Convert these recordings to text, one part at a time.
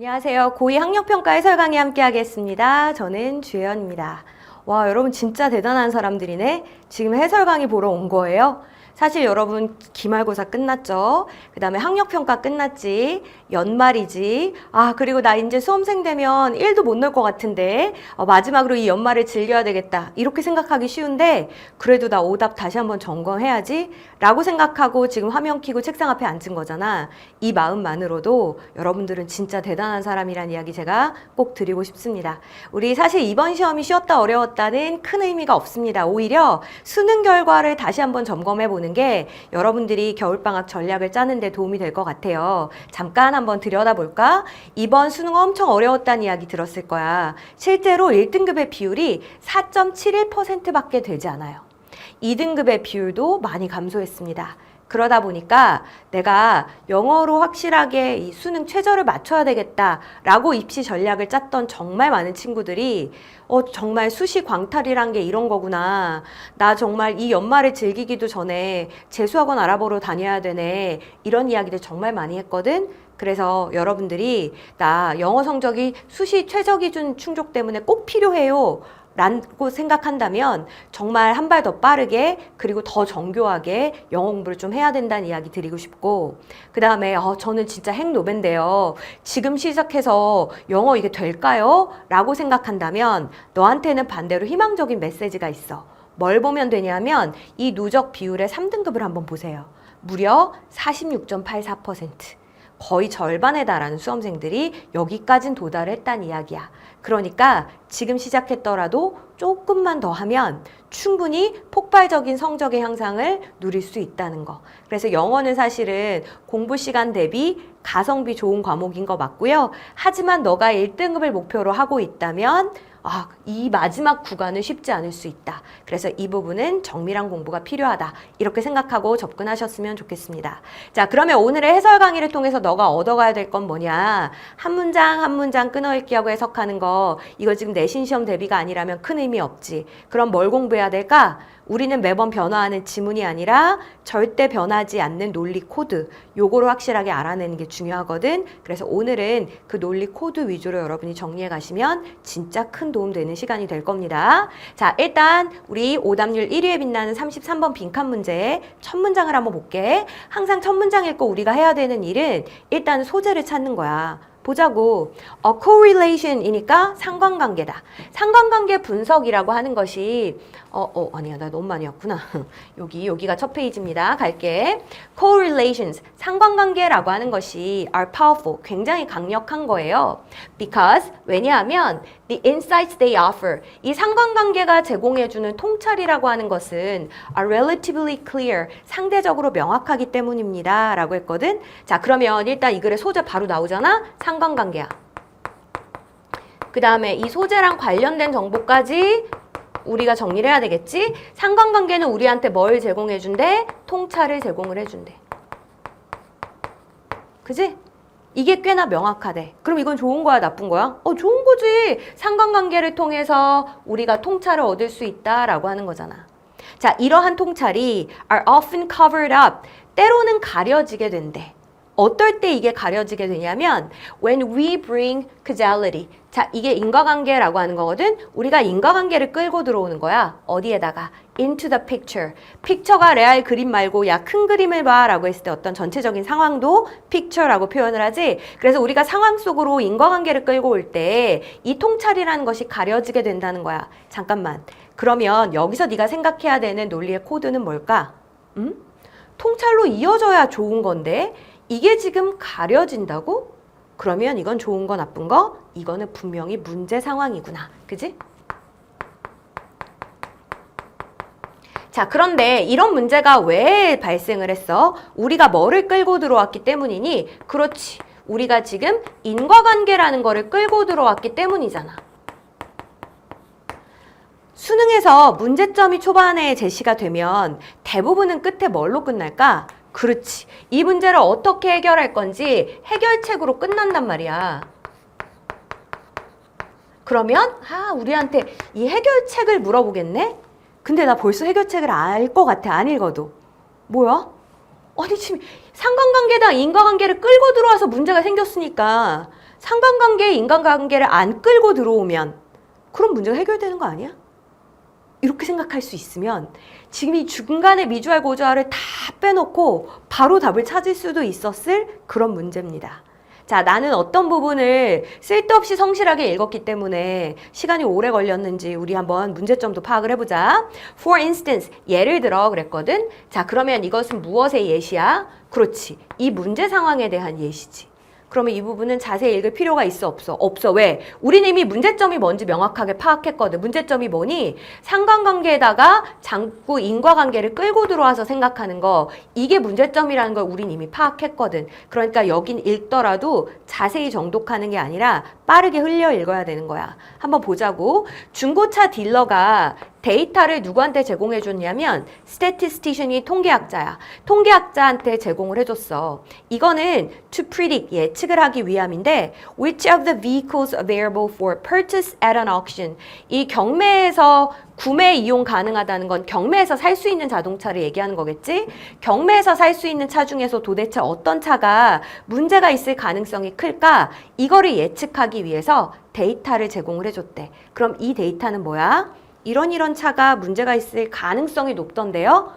안녕하세요. 고2 학력평가 해설 강의 함께 하겠습니다. 저는 주혜연입니다. 와, 여러분 진짜 대단한 사람들이네. 지금 해설 강의 보러 온 거예요. 사실 여러분 기말고사 끝났죠? 그 다음에 학력평가 끝났지? 연말이지? 아, 그리고 나 이제 수험생 되면 1도 못 넣을 것 같은데 마지막으로 이 연말을 즐겨야 되겠다 이렇게 생각하기 쉬운데 그래도 나 오답 다시 한번 점검해야지 라고 생각하고 지금 화면 켜고 책상 앞에 앉은 거잖아. 이 마음만으로도 여러분들은 진짜 대단한 사람이란 이야기 제가 꼭 드리고 싶습니다. 우리 사실 이번 시험이 쉬웠다 어려웠다는 큰 의미가 없습니다. 오히려 수능 결과를 다시 한번 점검해 보는 게 여러분들이 겨울방학 전략을 짜는 데 도움이 될 것 같아요. 잠깐 한번 들여다볼까? 이번 수능 엄청 어려웠다는 이야기 들었을 거야. 실제로 1등급의 비율이 4.71%밖에 되지 않아요. 2등급의 비율도 많이 감소했습니다. 그러다 보니까 내가 영어로 확실하게 이 수능 최저를 맞춰야 되겠다라고 입시 전략을 짰던 정말 많은 친구들이 정말 수시 광탈이란 게 이런 거구나. 나 정말 이 연말을 즐기기도 전에 재수학원 알아보러 다녀야 되네. 이런 이야기들 정말 많이 했거든. 그래서 여러분들이 나 영어 성적이 수시 최저 기준 충족 때문에 꼭 필요해요. 라고 생각한다면 정말 한 발 더 빠르게 그리고 더 정교하게 영어 공부를 좀 해야 된다는 이야기 드리고 싶고 그 다음에 저는 진짜 핵노벤데요. 지금 시작해서 영어 이게 될까요? 라고 생각한다면 너한테는 반대로 희망적인 메시지가 있어. 뭘 보면 되냐면 이 누적 비율의 3등급을 한번 보세요. 무려 46.84%. 거의 절반에 달하는 수험생들이 여기까진 도달했다는 이야기야. 그러니까 지금 시작했더라도 조금만 더 하면 충분히 폭발적인 성적의 향상을 누릴 수 있다는 거. 그래서 영어는 사실은 공부 시간 대비 가성비 좋은 과목인 거 맞고요. 하지만 너가 1등급을 목표로 하고 있다면 이 마지막 구간은 쉽지 않을 수 있다. 그래서 이 부분은 정밀한 공부가 필요하다. 이렇게 생각하고 접근하셨으면 좋겠습니다. 자, 그러면 오늘의 해설 강의를 통해서 너가 얻어가야 될 건 뭐냐? 한 문장 한 문장 끊어읽기하고 해석하는 거 이거 지금 내신 시험 대비가 아니라면 큰 의미 없지. 그럼 뭘 공부해야 될까? 우리는 매번 변화하는 지문이 아니라 절대 변하지 않는 논리 코드 요거를 확실하게 알아내는 게 중요하거든. 그래서 오늘은 그 논리 코드 위주로 여러분이 정리해 가시면 진짜 큰 도움 되는 시간이 될 겁니다. 자, 일단 우리 오답률 1위에 빛나는 33번 빈칸 문제 첫 문장을 한번 볼게. 항상 첫 문장 읽고 우리가 해야 되는 일은 일단 소재를 찾는 거야. 보자고. correlation이니까 상관관계다. 상관관계 분석이라고 하는 것이 아니야. 나 너무 많이 왔구나. 여기가 첫 페이지입니다. 갈게. correlations, 상관관계라고 하는 것이 are powerful, 굉장히 강력한 거예요. because, 왜냐하면 the insights they offer, 이 상관관계가 제공해주는 통찰이라고 하는 것은 are relatively clear, 상대적으로 명확하기 때문입니다. 라고 했거든. 자, 그러면 일단 이 글의 소재 바로 나오잖아? 상관관계야. 그 다음에 이 소재랑 관련된 정보까지 우리가 정리를 해야 되겠지? 상관관계는 우리한테 뭘 제공해준대? 통찰을 제공을 해준대. 그지? 이게 꽤나 명확하대. 그럼 이건 좋은 거야, 나쁜 거야? 좋은 거지. 상관관계를 통해서 우리가 통찰을 얻을 수 있다라고 하는 거잖아. 자, 이러한 통찰이 are often covered up. 때로는 가려지게 된대. 어떨 때 이게 가려지게 되냐면 when we bring causality. 자, 이게 인과관계라고 하는 거거든. 우리가 인과관계를 끌고 들어오는 거야. 어디에다가? into the picture. 픽처가 레알 그림 말고 야, 큰 그림을 봐 라고 했을 때 어떤 전체적인 상황도 picture라고 표현을 하지. 그래서 우리가 상황 속으로 인과관계를 끌고 올 때 이 통찰이라는 것이 가려지게 된다는 거야. 잠깐만. 그러면 여기서 네가 생각해야 되는 논리의 코드는 뭘까? 통찰로 이어져야 좋은 건데 이게 지금 가려진다고? 그러면 이건 좋은 거 나쁜 거? 이거는 분명히 문제 상황이구나. 그지? 자, 그런데 이런 문제가 왜 발생을 했어? 우리가 뭐를 끌고 들어왔기 때문이니? 그렇지. 우리가 지금 인과관계라는 거를 끌고 들어왔기 때문이잖아. 수능에서 문제점이 초반에 제시가 되면 대부분은 끝에 뭘로 끝날까? 그렇지. 이 문제를 어떻게 해결할 건지 해결책으로 끝난단 말이야. 그러면 우리한테 이 해결책을 물어보겠네? 근데 나 벌써 해결책을 알 것 같아. 안 읽어도. 뭐야? 아니 지금 상관관계다 인과관계를 끌고 들어와서 문제가 생겼으니까 상관관계에 인간관계를 안 끌고 들어오면 그럼 문제가 해결되는 거 아니야? 이렇게 생각할 수 있으면 지금 이 중간에 미주알 고주알을 다 빼놓고 바로 답을 찾을 수도 있었을 그런 문제입니다. 자, 나는 어떤 부분을 쓸데없이 성실하게 읽었기 때문에 시간이 오래 걸렸는지 우리 한번 문제점도 파악을 해보자. For instance, 예를 들어 그랬거든. 자, 그러면 이것은 무엇의 예시야? 그렇지. 이 문제 상황에 대한 예시지. 그러면 이 부분은 자세히 읽을 필요가 있어 없어? 없어. 왜? 우리는 이미 문제점이 뭔지 명확하게 파악했거든. 문제점이 뭐니? 상관관계에다가 자꾸 인과관계를 끌고 들어와서 생각하는 거. 이게 문제점이라는 걸 우린 이미 파악했거든. 그러니까 여긴 읽더라도 자세히 정독하는 게 아니라 빠르게 흘려 읽어야 되는 거야. 한번 보자고. 중고차 딜러가 데이터를 누구한테 제공해 줬냐면 statistician이 통계학자야. 통계학자한테 제공을 해줬어. 이거는 to predict, 예측을 하기 위함인데 which of the vehicles available for purchase at an auction. 이 경매에서 구매 이용 가능하다는 건 경매에서 살 수 있는 자동차를 얘기하는 거겠지? 경매에서 살 수 있는 차 중에서 도대체 어떤 차가 문제가 있을 가능성이 클까? 이거를 예측하기 위해서 데이터를 제공을 해줬대. 그럼 이 데이터는 뭐야? 이런 차가 문제가 있을 가능성이 높던데요?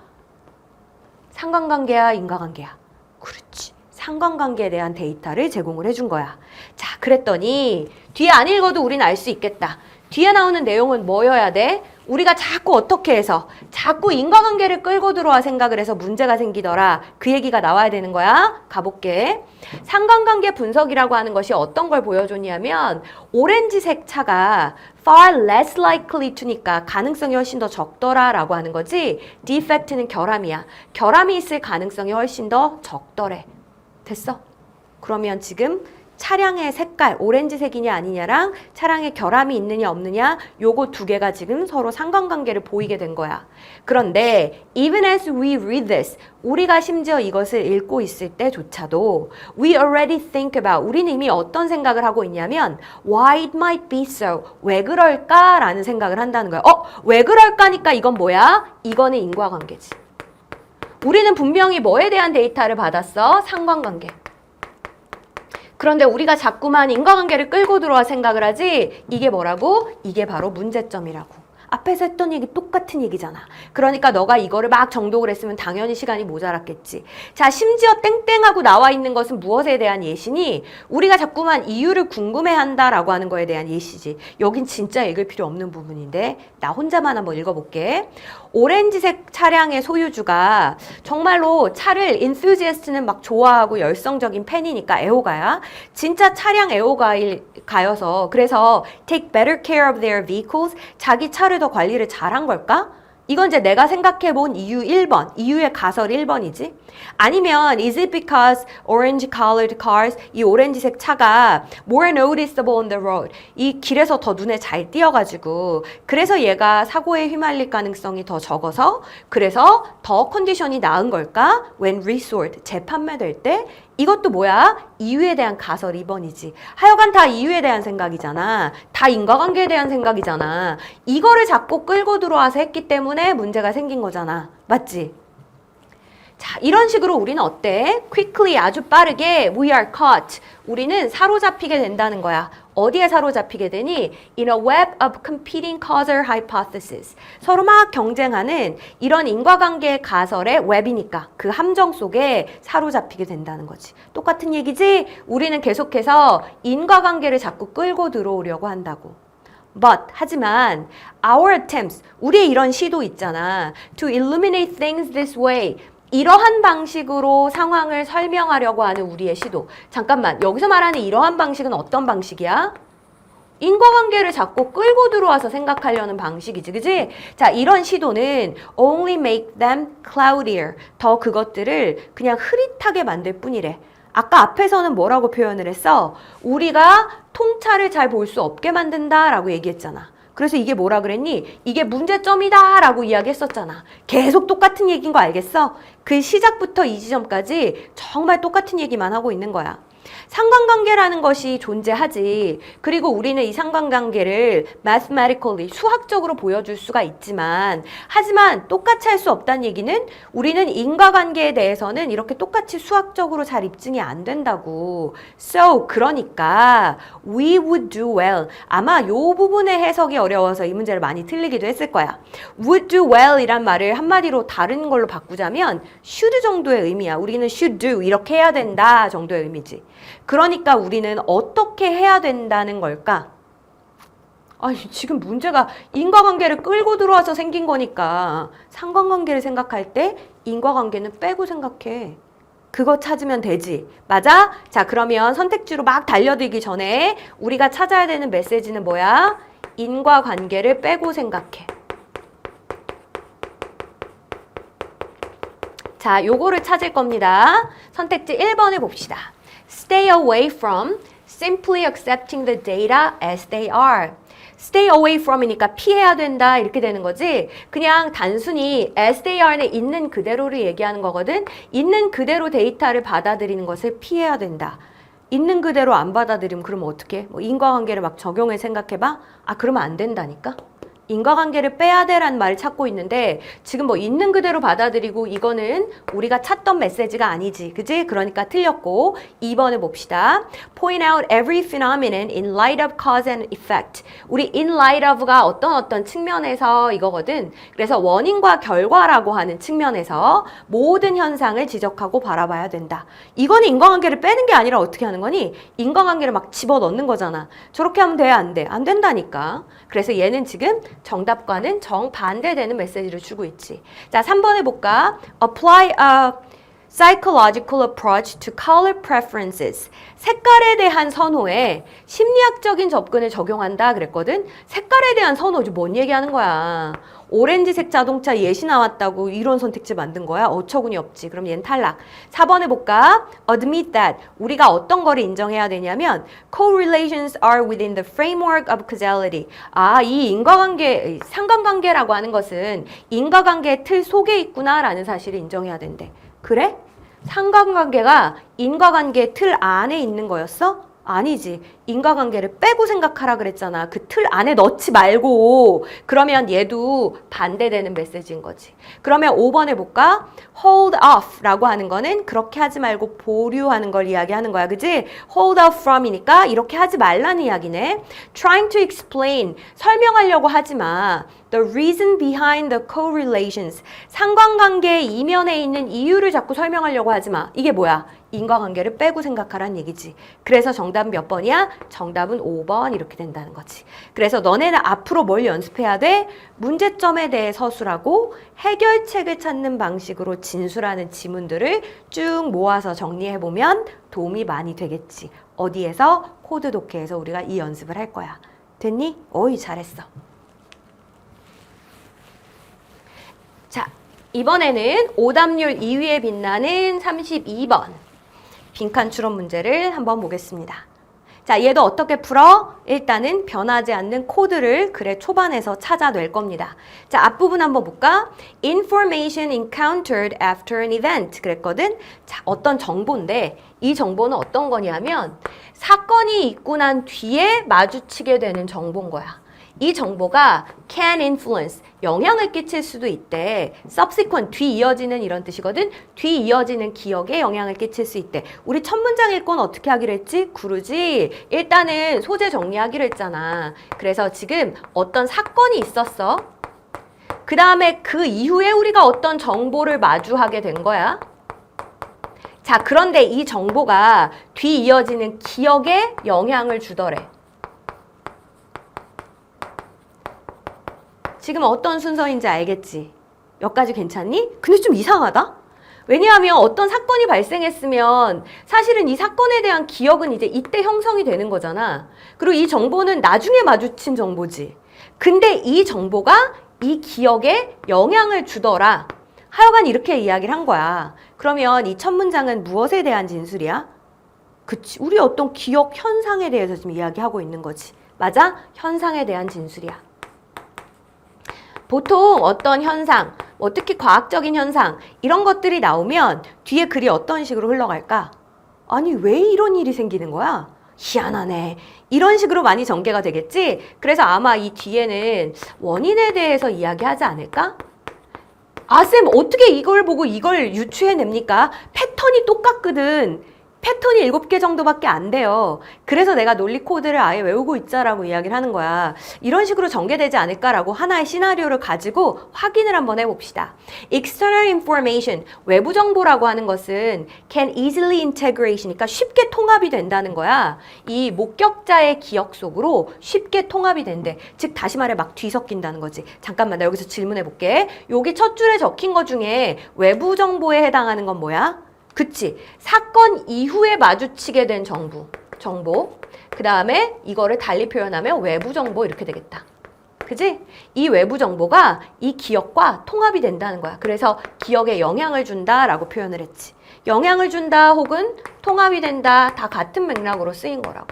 상관관계야, 인과관계야? 그렇지. 상관관계에 대한 데이터를 제공을 해준 거야. 자, 그랬더니 뒤에 안 읽어도 우린 알 수 있겠다. 뒤에 나오는 내용은 뭐여야 돼? 우리가 자꾸 어떻게 해서 자꾸 인과관계를 끌고 들어와 생각을 해서 문제가 생기더라. 그 얘기가 나와야 되는 거야. 가볼게. 상관관계 분석이라고 하는 것이 어떤 걸 보여줬냐면 오렌지색 차가 far less likely to니까 가능성이 훨씬 더 적더라라고 하는 거지. defect는 결함이야. 결함이 있을 가능성이 훨씬 더 적더래. 됐어? 그러면 지금 차량의 색깔, 오렌지색이냐 아니냐랑 차량의 결함이 있느냐 없느냐 요거 두 개가 지금 서로 상관관계를 보이게 된 거야. 그런데 even as we read this, 우리가 심지어 이것을 읽고 있을 때조차도 we already think about, 우리는 이미 어떤 생각을 하고 있냐면 why it might be so, 왜 그럴까라는 생각을 한다는 거야. 왜 그럴까니까 이건 뭐야? 이거는 인과관계지. 우리는 분명히 뭐에 대한 데이터를 받았어? 상관관계. 그런데 우리가 자꾸만 인과관계를 끌고 들어와 생각을 하지 이게 뭐라고? 이게 바로 문제점이라고. 앞에서 했던 얘기 똑같은 얘기잖아. 그러니까 너가 이거를 막 정독을 했으면 당연히 시간이 모자랐겠지. 자, 심지어 땡땡하고 나와 있는 것은 무엇에 대한 예시니? 우리가 자꾸만 이유를 궁금해한다라고 하는 거에 대한 예시지. 여긴 진짜 읽을 필요 없는 부분인데 나 혼자만 한번 읽어볼게. 오렌지색 차량의 소유주가 정말로 차를 enthusiast는 막 좋아하고 열성적인 팬이니까 애호가야. 진짜 차량 애호가여서 그래서 take better care of their vehicles, 자기 차를 더 관리를 잘한 걸까? 이건 이제 내가 생각해본 이유 1번, 이유의 가설 1번이지. 아니면 is it because orange colored cars, 이 오렌지색 차가 more noticeable on the road, 이 길에서 더 눈에 잘 띄어가지고 그래서 얘가 사고에 휘말릴 가능성이 더 적어서 그래서 더 컨디션이 나은 걸까? when resold, 재판매될 때? 이것도 뭐야? 이유에 대한 가설 2번이지. 하여간 다 이유에 대한 생각이잖아. 다 인과관계에 대한 생각이잖아. 이거를 자꾸 끌고 들어와서 했기 때문에 문제가 생긴 거잖아. 맞지? 자, 이런 식으로 우리는 어때? quickly, 아주 빠르게 we are caught. 우리는 사로잡히게 된다는 거야. 어디에 사로잡히게 되니? In a web of competing causal hypothesis. 서로 막 경쟁하는 이런 인과관계 가설의 웹이니까 그 함정 속에 사로잡히게 된다는 거지. 똑같은 얘기지? 우리는 계속해서 인과관계를 자꾸 끌고 들어오려고 한다고. But, 하지만 our attempts, 우리의 이런 시도 있잖아. To illuminate things this way. 이러한 방식으로 상황을 설명하려고 하는 우리의 시도. 잠깐만, 여기서 말하는 이러한 방식은 어떤 방식이야? 인과관계를 자꾸 끌고 들어와서 생각하려는 방식이지, 그지? 자, 이런 시도는 only make them cloudier. 더 그것들을 그냥 흐릿하게 만들 뿐이래. 아까 앞에서는 뭐라고 표현을 했어? 우리가 통찰을 잘 볼 수 없게 만든다라고 얘기했잖아. 그래서 이게 뭐라 그랬니? 이게 문제점이다 라고 이야기했었잖아. 계속 똑같은 얘기인 거 알겠어? 그 시작부터 이 지점까지 정말 똑같은 얘기만 하고 있는 거야. 상관관계라는 것이 존재하지. 그리고 우리는 이 상관관계를 mathematically, 수학적으로 보여줄 수가 있지만, 하지만 똑같이 할 수 없다는 얘기는 우리는 인과관계에 대해서는 이렇게 똑같이 수학적으로 잘 입증이 안 된다고. So, 그러니까 we would do well. 아마 이 부분의 해석이 어려워서 이 문제를 많이 틀리기도 했을 거야. would do well 이란 말을 한마디로 다른 걸로 바꾸자면 should 정도의 의미야. 우리는 should do, 이렇게 해야 된다 정도의 의미지. 그러니까 우리는 어떻게 해야 된다는 걸까? 아니, 지금 문제가 인과관계를 끌고 들어와서 생긴 거니까 상관관계를 생각할 때 인과관계는 빼고 생각해. 그거 찾으면 되지. 맞아? 자, 그러면 선택지로 막 달려들기 전에 우리가 찾아야 되는 메시지는 뭐야? 인과관계를 빼고 생각해. 자, 요거를 찾을 겁니다. 선택지 1번을 봅시다. Stay away from simply accepting the data as they are. Stay away from이니까 피해야 된다 이렇게 되는 거지. 그냥 단순히 as they are에 있는 그대로를 얘기하는 거거든. 있는 그대로 데이터를 받아들이는 것을 피해야 된다. 있는 그대로 안 받아들이면 그러면 어떻게? 뭐 인과관계를 막 적용해 생각해봐? 아, 그러면 안 된다니까? 인과관계를 빼야 돼라는 말을 찾고 있는데 지금 뭐 있는 그대로 받아들이고 이거는 우리가 찾던 메시지가 아니지. 그지? 그러니까 틀렸고 2번을 봅시다. Point out every phenomenon in light of cause and effect. 우리 in light of가 어떤 측면에서 이거거든. 그래서 원인과 결과라고 하는 측면에서 모든 현상을 지적하고 바라봐야 된다. 이거는 인과관계를 빼는 게 아니라 어떻게 하는 거니? 인과관계를 막 집어넣는 거잖아. 저렇게 하면 돼? 안 돼? 안 된다니까. 그래서 얘는 지금 정답과는 정반대되는 메시지를 주고 있지. 자, 3번 해볼까? Apply a psychological approach to color preferences. 색깔에 대한 선호에 심리학적인 접근을 적용한다 그랬거든? 색깔에 대한 선호, 뭔 얘기하는 거야? 오렌지색 자동차 예시 나왔다고 이런 선택지 만든 거야? 어처구니 없지. 그럼 얘는 탈락. 4번 해볼까? Admit that. 우리가 어떤 거를 인정해야 되냐면 correlations are within the framework of causality. 아, 이 인과관계, 상관관계라고 하는 것은 인과관계의 틀 속에 있구나라는 사실을 인정해야 된대. 그래? 상관관계가 인과관계의 틀 안에 있는 거였어? 아니지. 인과관계를 빼고 생각하라 그랬잖아. 그 틀 안에 넣지 말고. 그러면 얘도 반대되는 메시지인 거지. 그러면 5번 해볼까? hold off 라고 하는 거는 그렇게 하지 말고 보류하는 걸 이야기하는 거야. 그지? hold off from이니까 이렇게 하지 말라는 이야기네. trying to explain. 설명하려고 하지 마. The reason behind the correlations. 상관관계의 이면에 있는 이유를 자꾸 설명하려고 하지 마. 이게 뭐야? 인과관계를 빼고 생각하라는 얘기지. 그래서 정답은 몇 번이야? 정답은 5번 이렇게 된다는 거지. 그래서 너네는 앞으로 뭘 연습해야 돼? 문제점에 대해 서술하고 해결책을 찾는 방식으로 진술하는 지문들을 쭉 모아서 정리해보면 도움이 많이 되겠지. 어디에서? 코드 독해에서 우리가 이 연습을 할 거야. 됐니? 어이, 잘했어. 자, 이번에는 오답률 2위에 빛나는 32번. 빈칸 추론 문제를 한번 보겠습니다. 자, 얘도 어떻게 풀어? 일단은 변하지 않는 코드를 글의 초반에서 찾아낼 겁니다. 자, 앞부분 한번 볼까? Information encountered after an event 그랬거든? 자, 어떤 정보인데 이 정보는 어떤 거냐면 사건이 있고 난 뒤에 마주치게 되는 정보인 거야. 이 정보가 can influence, 영향을 끼칠 수도 있대. subsequent, 뒤이어지는 이런 뜻이거든. 뒤이어지는 기억에 영향을 끼칠 수 있대. 우리 첫 문장 읽고는 어떻게 하기로 했지? 구르지. 일단은 소재 정리하기로 했잖아. 그래서 지금 어떤 사건이 있었어. 그 다음에 그 이후에 우리가 어떤 정보를 마주하게 된 거야. 자, 그런데 이 정보가 뒤이어지는 기억에 영향을 주더래. 지금 어떤 순서인지 알겠지? 여기까지 괜찮니? 근데 좀 이상하다? 왜냐하면 어떤 사건이 발생했으면 사실은 이 사건에 대한 기억은 이제 이때 형성이 되는 거잖아. 그리고 이 정보는 나중에 마주친 정보지. 근데 이 정보가 이 기억에 영향을 주더라. 하여간 이렇게 이야기를 한 거야. 그러면 이 첫 문장은 무엇에 대한 진술이야? 그치. 우리 어떤 기억 현상에 대해서 지금 이야기하고 있는 거지. 맞아? 현상에 대한 진술이야. 보통 어떤 현상, 특히 과학적인 현상 이런 것들이 나오면 뒤에 글이 어떤 식으로 흘러갈까? 아니, 왜 이런 일이 생기는 거야? 희한하네. 이런 식으로 많이 전개가 되겠지? 그래서 아마 이 뒤에는 원인에 대해서 이야기하지 않을까? 아, 쌤, 어떻게 이걸 보고 이걸 유추해냅니까? 패턴이 똑같거든. 패턴이 7개 정도밖에 안 돼요. 그래서 내가 논리 코드를 아예 외우고 있자라고 이야기를 하는 거야. 이런 식으로 전개되지 않을까라고 하나의 시나리오를 가지고 확인을 한번 해봅시다. External information, 외부 정보라고 하는 것은 can easily integration이니까 쉽게 통합이 된다는 거야. 이 목격자의 기억 속으로 쉽게 통합이 된대. 즉 다시 말해 막 뒤섞인다는 거지. 잠깐만, 나 여기서 질문해 볼게. 여기 첫 줄에 적힌 것 중에 외부 정보에 해당하는 건 뭐야? 그치. 사건 이후에 마주치게 된 정보. 그 다음에 이거를 달리 표현하면 외부 정보 이렇게 되겠다. 그지? 이 외부 정보가 이 기억과 통합이 된다는 거야. 그래서 기억에 영향을 준다라고 표현을 했지. 영향을 준다 혹은 통합이 된다 다 같은 맥락으로 쓰인 거라고.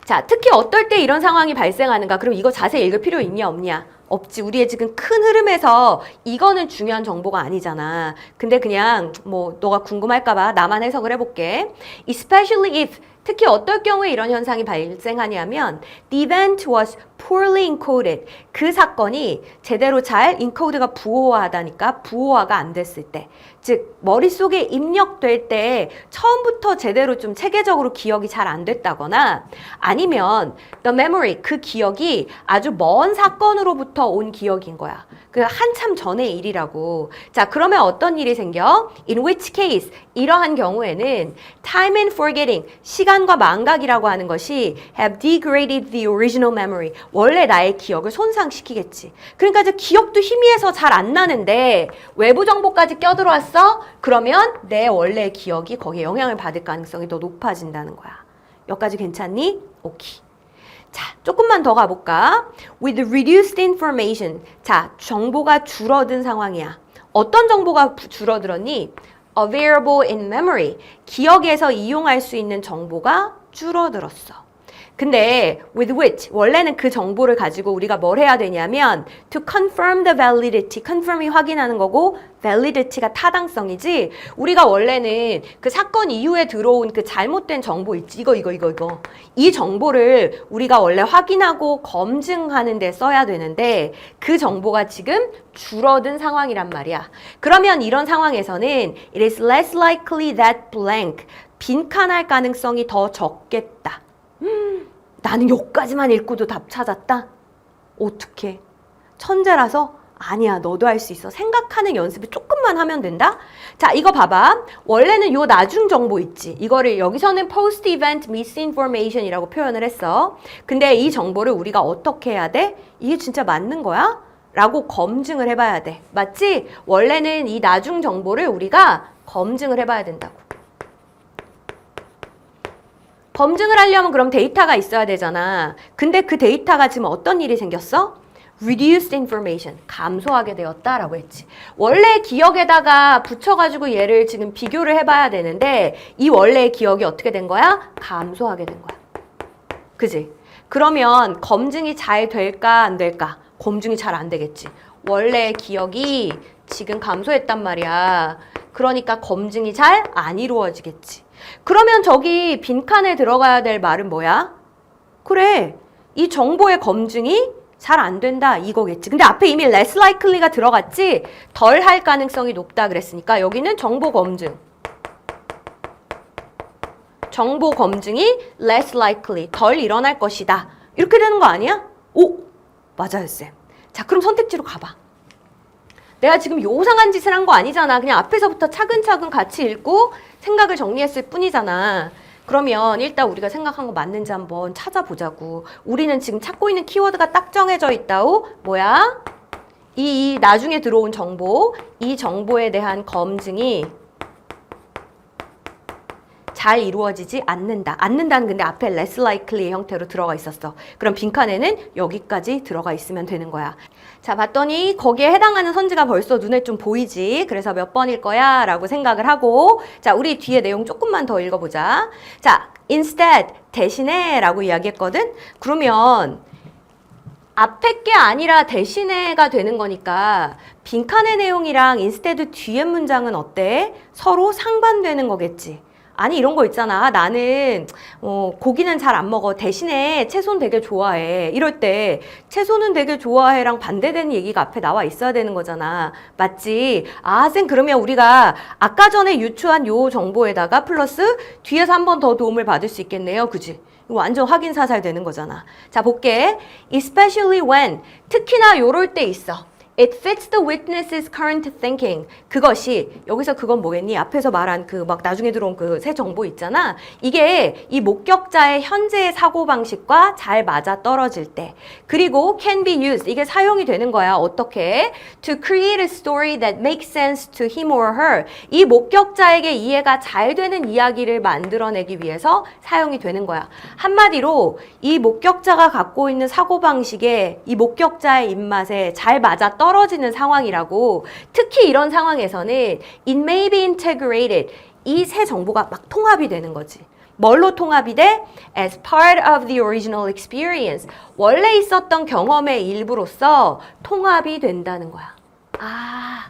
자, 특히 어떨 때 이런 상황이 발생하는가? 그럼 이거 자세히 읽을 필요 있냐 없냐? 없지. 우리의 지금 큰 흐름에서 이거는 중요한 정보가 아니잖아. 근데 그냥 뭐 너가 궁금할까봐 나만 해석을 해볼게. Especially if, 특히 어떨 경우에 이런 현상이 발생하냐면 The event was poorly encoded. 그 사건이 제대로 잘 encode가 부호화하다니까 부호화가 안 됐을 때. 즉 머릿속에 입력될 때 처음부터 제대로 좀 체계적으로 기억이 잘 안 됐다거나 아니면 the memory, 그 기억이 아주 먼 사건으로부터 온 기억인 거야. 그 한참 전의 일이라고. 자, 그러면 어떤 일이 생겨? In which case, 이러한 경우에는 time and forgetting, 시간과 망각이라고 하는 것이 have degraded the original memory. 원래 나의 기억을 손상시키겠지. 그러니까 이제 기억도 희미해서 잘 안 나는데 외부 정보까지 껴들어왔어? 그러면 내 원래 기억이 거기에 영향을 받을 가능성이 더 높아진다는 거야. 여기까지 괜찮니? 오케이. 자, 조금만 더 가볼까? With reduced information. 자, 정보가 줄어든 상황이야. 어떤 정보가 줄어들었니? Available in memory. 기억에서 이용할 수 있는 정보가 줄어들었어. 근데 with which, 원래는 그 정보를 가지고 우리가 뭘 해야 되냐면 to confirm the validity, confirm이 확인하는 거고 validity가 타당성이지. 우리가 원래는 그 사건 이후에 들어온 그 잘못된 정보 있지. 이거. 이 정보를 우리가 원래 확인하고 검증하는 데 써야 되는데 그 정보가 지금 줄어든 상황이란 말이야. 그러면 이런 상황에서는 it is less likely that blank, 빈칸할 가능성이 더 적겠다. 나는 여기까지만 읽고도 답 찾았다? 어떡해? 천재라서? 아니야, 너도 할 수 있어. 생각하는 연습을 조금만 하면 된다? 자, 이거 봐봐. 원래는 요 나중 정보 있지. 이거를 여기서는 post event misinformation 이라고 표현을 했어. 근데 이 정보를 우리가 어떻게 해야 돼? 이게 진짜 맞는 거야? 라고 검증을 해봐야 돼. 맞지? 원래는 이 나중 정보를 우리가 검증을 해봐야 된다고. 검증을 하려면 그럼 데이터가 있어야 되잖아. 근데 그 데이터가 지금 어떤 일이 생겼어? Reduced information, 감소하게 되었다라고 했지. 원래 기억에다가 붙여가지고 얘를 지금 비교를 해봐야 되는데 이 원래의 기억이 어떻게 된 거야? 감소하게 된 거야. 그지? 그러면 검증이 잘 될까 안 될까? 검증이 잘 안 되겠지. 원래 기억이 지금 감소했단 말이야. 그러니까 검증이 잘 안 이루어지겠지. 그러면 저기 빈칸에 들어가야 될 말은 뭐야? 그래, 이 정보의 검증이 잘 안 된다 이거겠지. 근데 앞에 이미 less likely가 들어갔지? 덜 할 가능성이 높다 그랬으니까 여기는 정보 검증. 정보 검증이 less likely, 덜 일어날 것이다. 이렇게 되는 거 아니야? 오, 맞아요, 쌤. 자, 그럼 선택지로 가봐. 내가 지금 요상한 짓을 한 거 아니잖아. 그냥 앞에서부터 차근차근 같이 읽고 생각을 정리했을 뿐이잖아. 그러면 일단 우리가 생각한 거 맞는지 한번 찾아보자고. 우리는 지금 찾고 있는 키워드가 딱 정해져 있다고. 뭐야? 이 나중에 들어온 정보, 이 정보에 대한 검증이 잘 이루어지지 않는다. 않는다는 근데 앞에 less likely의 형태로 들어가 있었어. 그럼 빈칸에는 여기까지 들어가 있으면 되는 거야. 자, 봤더니 거기에 해당하는 선지가 벌써 눈에 좀 보이지. 그래서 몇 번일 거야? 라고 생각을 하고 자, 우리 뒤에 내용 조금만 더 읽어보자. 자, instead, 대신에 라고 이야기했거든. 그러면 앞에 게 아니라 대신에가 되는 거니까 빈칸의 내용이랑 instead 뒤에 문장은 어때? 서로 상반되는 거겠지. 아니 이런 거 있잖아. 나는 고기는 잘 안 먹어. 대신에 채소는 되게 좋아해. 이럴 때 채소는 되게 좋아해랑 반대되는 얘기가 앞에 나와 있어야 되는 거잖아. 맞지? 아, 쌤 그러면 우리가 아까 전에 유추한 요 정보에다가 플러스 뒤에서 한 번 더 도움을 받을 수 있겠네요. 그지? 이거 완전 확인 사살 되는 거잖아. 자, 볼게. Especially when 특히나 요럴 때 있어. It fits the witness's current thinking. 그것이 여기서 그건 뭐겠니? 앞에서 말한 그 막 나중에 들어온 그 새 정보 있잖아. 이게 이 목격자의 현재의 사고방식과 잘 맞아 떨어질 때. 그리고 can be used. 이게 사용이 되는 거야. 어떻게? To create a story that makes sense to him or her. 이 목격자에게 이해가 잘 되는 이야기를 만들어내기 위해서 사용이 되는 거야. 한마디로 이 목격자가 갖고 있는 사고방식에 이 목격자의 입맛에 잘 맞아 떨어지는 상황이라고. 특히 이런 상황에서는 it may be integrated. 이 새 정보가 막 통합이 되는 거지. 뭘로 통합이 돼? As part of the original experience. 원래 있었던 경험의 일부로서 통합이 된다는 거야. 아,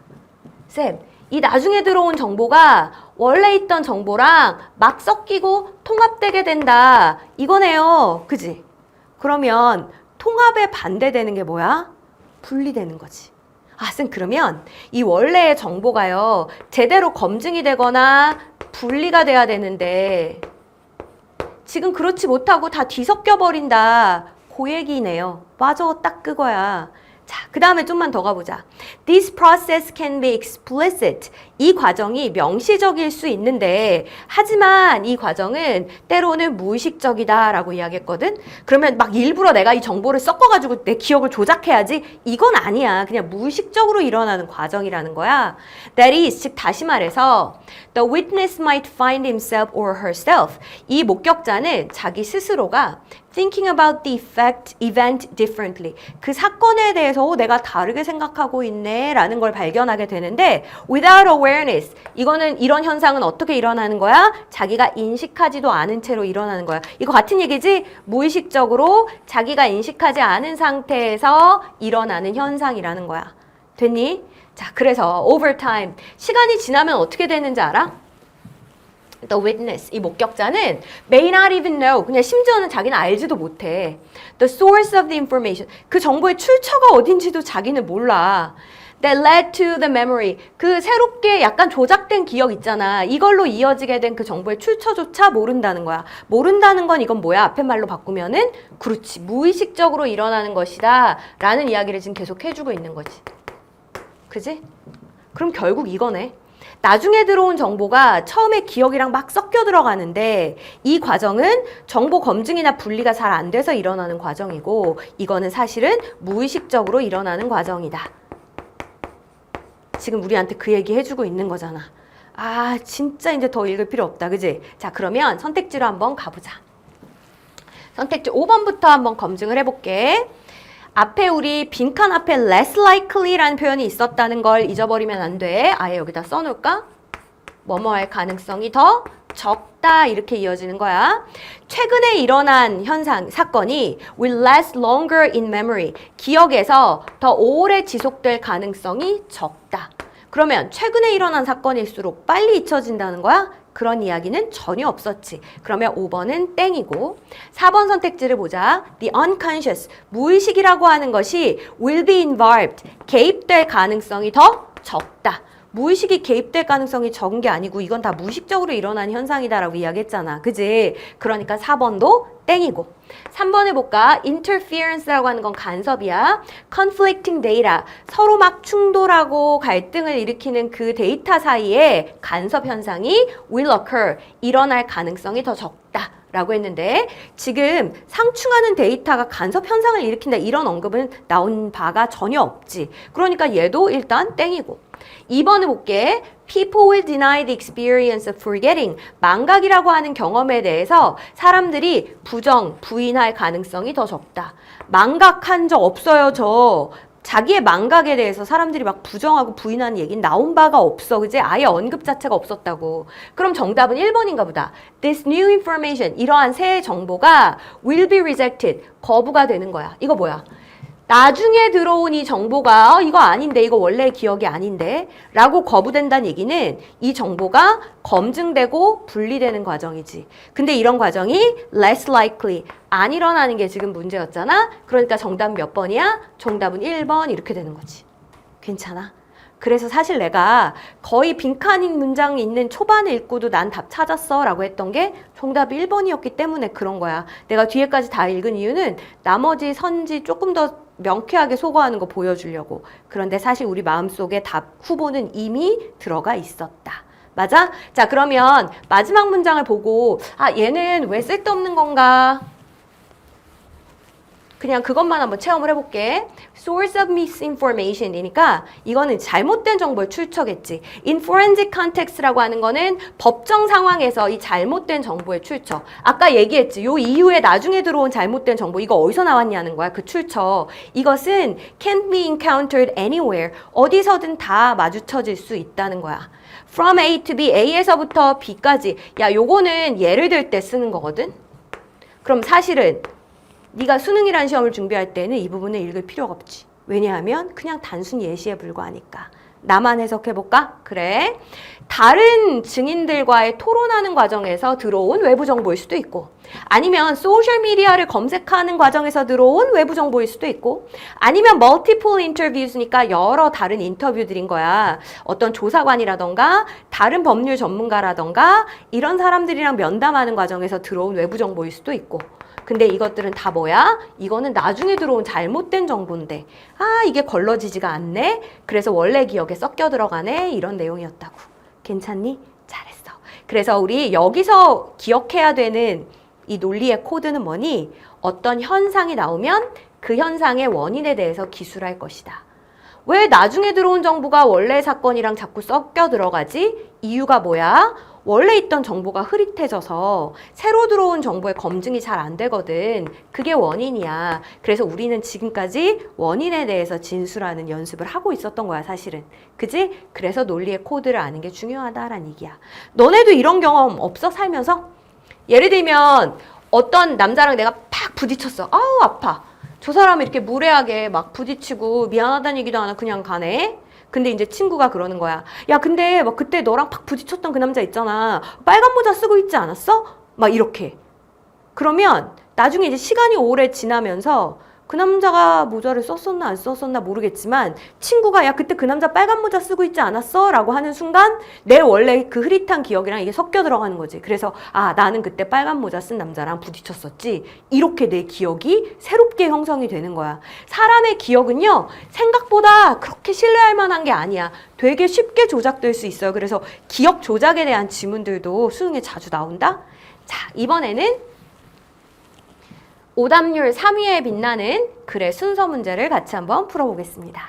쌤, 이 나중에 들어온 정보가 원래 있던 정보랑 막 섞이고 통합되게 된다. 이거네요. 그지? 그러면 통합에 반대되는 게 뭐야? 분리되는 거지. 아, 쌤, 그러면 이 원래의 정보가요, 제대로 검증이 되거나 분리가 돼야 되는데, 지금 그렇지 못하고 다 뒤섞여 버린다. 그 얘기네요. 맞아, 딱 그거야. 자, 그 다음에 좀만 더 가보자. This process can be explicit. 이 과정이 명시적일 수 있는데, 하지만 이 과정은 때로는 무의식적이다 라고 이야기했거든. 그러면 막 일부러 내가 이 정보를 섞어가지고 내 기억을 조작해야지. 이건 아니야. 그냥 무의식적으로 일어나는 과정이라는 거야. That is, 즉 다시 말해서 the witness might find himself or herself. 이 목격자는 자기 스스로가 thinking about the event differently. 그 사건에 대해서 내가 다르게 생각하고 있네 라는 걸 발견하게 되는데 without awareness. 이거는 이런 현상은 어떻게 일어나는 거야? 자기가 인식하지도 않은 채로 일어나는 거야. 이거 같은 얘기지? 무의식적으로 자기가 인식하지 않은 상태에서 일어나는 현상이라는 거야. 됐니? 자, 그래서 over time. 시간이 지나면 어떻게 되는지 알아? The witness, 이 목격자는 may not even know, 그냥 심지어는 자기는 알지도 못해. The source of the information, 그 정보의 출처가 어딘지도 자기는 몰라. That led to the memory, 그 새롭게 약간 조작된 기억 있잖아. 이걸로 이어지게 된 그 정보의 출처조차 모른다는 거야. 모른다는 건 이건 뭐야? 앞에 말로 바꾸면은 그렇지, 무의식적으로 일어나는 것이다 라는 이야기를 지금 계속 해주고 있는 거지. 그지? 그럼 결국 이거네. 나중에 들어온 정보가 처음에 기억이랑 막 섞여 들어가는데 이 과정은 정보 검증이나 분리가 잘 안 돼서 일어나는 과정이고 이거는 사실은 무의식적으로 일어나는 과정이다. 지금 우리한테 그 얘기 해주고 있는 거잖아. 아, 진짜 이제 더 읽을 필요 없다. 그지? 자, 그러면 선택지로 한번 가보자. 선택지 5번부터 한번 검증을 해볼게. 앞에 우리 빈칸 앞에 less likely라는 표현이 있었다는 걸 잊어버리면 안 돼. 아예 여기다 써놓을까? 뭐뭐할 가능성이 더 적다 이렇게 이어지는 거야. 최근에 일어난 현상, 사건이 will last longer in memory. 기억에서 더 오래 지속될 가능성이 적다. 그러면 최근에 일어난 사건일수록 빨리 잊혀진다는 거야? 그런 이야기는 전혀 없었지. 그러면 5번은 땡이고 4번 선택지를 보자. The unconscious, 무의식이라고 하는 것이 will be involved, 개입될 가능성이 더 적다. 무의식이 개입될 가능성이 적은 게 아니고 이건 다 무의식적으로 일어나는 현상이다라고 이야기했잖아. 그지? 그러니까 4번도 땡이고 3번 해볼까? Interference라고 하는 건 간섭이야. Conflicting data, 서로 막 충돌하고 갈등을 일으키는 그 데이터 사이에 간섭 현상이 will occur, 일어날 가능성이 더 적다 라고 했는데 지금 상충하는 데이터가 간섭 현상을 일으킨다 이런 언급은 나온 바가 전혀 없지. 그러니까 얘도 일단 땡이고 2번을 볼게. People will deny the experience of forgetting. 망각이라고 하는 경험에 대해서 사람들이 부인할 가능성이 더 적다. 망각한 적 없어요, 저. 자기의 망각에 대해서 사람들이 막 부정하고 부인하는 얘기는 나온 바가 없어. 그지? 아예 언급 자체가 없었다고. 그럼 정답은 1번인가 보다. This new information, 이러한 새 정보가 will be rejected, 거부가 되는 거야. 이거 뭐야? 나중에 들어온 이 정보가 이거 아닌데, 이거 원래 기억이 아닌데 라고 거부된다는 얘기는 이 정보가 검증되고 분리되는 과정이지. 근데 이런 과정이 less likely, 안 일어나는 게 지금 문제였잖아. 그러니까 정답 몇 번이야? 정답은 1번 이렇게 되는 거지. 괜찮아? 그래서 사실 내가 거의 빈칸인 문장 있는 초반에 읽고도 난 답 찾았어 라고 했던 게 정답이 1번이었기 때문에 그런 거야. 내가 뒤에까지 다 읽은 이유는 나머지 선지 조금 더 명쾌하게 소거하는 거 보여주려고. 그런데 사실 우리 마음속에 답 후보는 이미 들어가 있었다. 맞아? 자, 그러면 마지막 문장을 보고 얘는 왜 쓸데없는 건가? 그냥 그것만 한번 체험을 해볼게. Source of misinformation이니까 이거는 잘못된 정보의 출처겠지. In forensic context라고 하는 거는 법정 상황에서 이 잘못된 정보의 출처. 아까 얘기했지. 요 이후에 나중에 들어온 잘못된 정보 이거 어디서 나왔냐는 거야. 그 출처. 이것은 can be encountered anywhere. 어디서든 다 마주쳐질 수 있다는 거야. From A to B, A에서부터 B까지. 야, 요거는 예를 들 때 쓰는 거거든. 그럼 사실은 네가 수능이라는 시험을 준비할 때는 이 부분을 읽을 필요가 없지. 왜냐하면 그냥 단순 예시에 불과하니까. 나만 해석해볼까? 그래. 다른 증인들과의 토론하는 과정에서 들어온 외부 정보일 수도 있고, 아니면 소셜미디어를 검색하는 과정에서 들어온 외부 정보일 수도 있고, 아니면 multiple interviews니까 여러 다른 인터뷰들인 거야. 어떤 조사관이라던가 다른 법률 전문가라던가 이런 사람들이랑 면담하는 과정에서 들어온 외부 정보일 수도 있고. 근데 이것들은 다 뭐야? 이거는 나중에 들어온 잘못된 정보인데 이게 걸러지지가 않네? 그래서 원래 기억에 섞여 들어가네? 이런 내용이었다고. 괜찮니? 잘했어. 그래서 우리 여기서 기억해야 되는 이 논리의 코드는 뭐니? 어떤 현상이 나오면 그 현상의 원인에 대해서 기술할 것이다. 왜 나중에 들어온 정보가 원래 사건이랑 자꾸 섞여 들어가지? 이유가 뭐야? 원래 있던 정보가 흐릿해져서 새로 들어온 정보의 검증이 잘 안 되거든. 그게 원인이야. 그래서 우리는 지금까지 원인에 대해서 진술하는 연습을 하고 있었던 거야, 사실은. 그지? 그래서 논리의 코드를 아는 게 중요하다라는 얘기야. 너네도 이런 경험 없어, 살면서? 예를 들면 어떤 남자랑 내가 팍 부딪혔어. 아우, 아파. 저 사람이 이렇게 무례하게 막 부딪히고 미안하다는 얘기도 안 하고 그냥 가네. 근데 이제 친구가 그러는 거야. 야, 근데 막 그때 너랑 팍 부딪혔던 그 남자 있잖아. 빨간 모자 쓰고 있지 않았어? 막 이렇게. 그러면 나중에 이제 시간이 오래 지나면서 그 남자가 모자를 썼었나 안 썼었나 모르겠지만 친구가 야, 그때 그 남자 빨간 모자 쓰고 있지 않았어? 라고 하는 순간 내 원래 그 흐릿한 기억이랑 이게 섞여 들어가는 거지. 그래서 나는 그때 빨간 모자 쓴 남자랑 부딪혔었지. 이렇게 내 기억이 새롭게 형성이 되는 거야. 사람의 기억은요, 생각보다 그렇게 신뢰할 만한 게 아니야. 되게 쉽게 조작될 수 있어요. 그래서 기억 조작에 대한 지문들도 수능에 자주 나온다. 자, 이번에는 오답률 3위에 빛나는 글의 순서 문제를 같이 한번 풀어보겠습니다.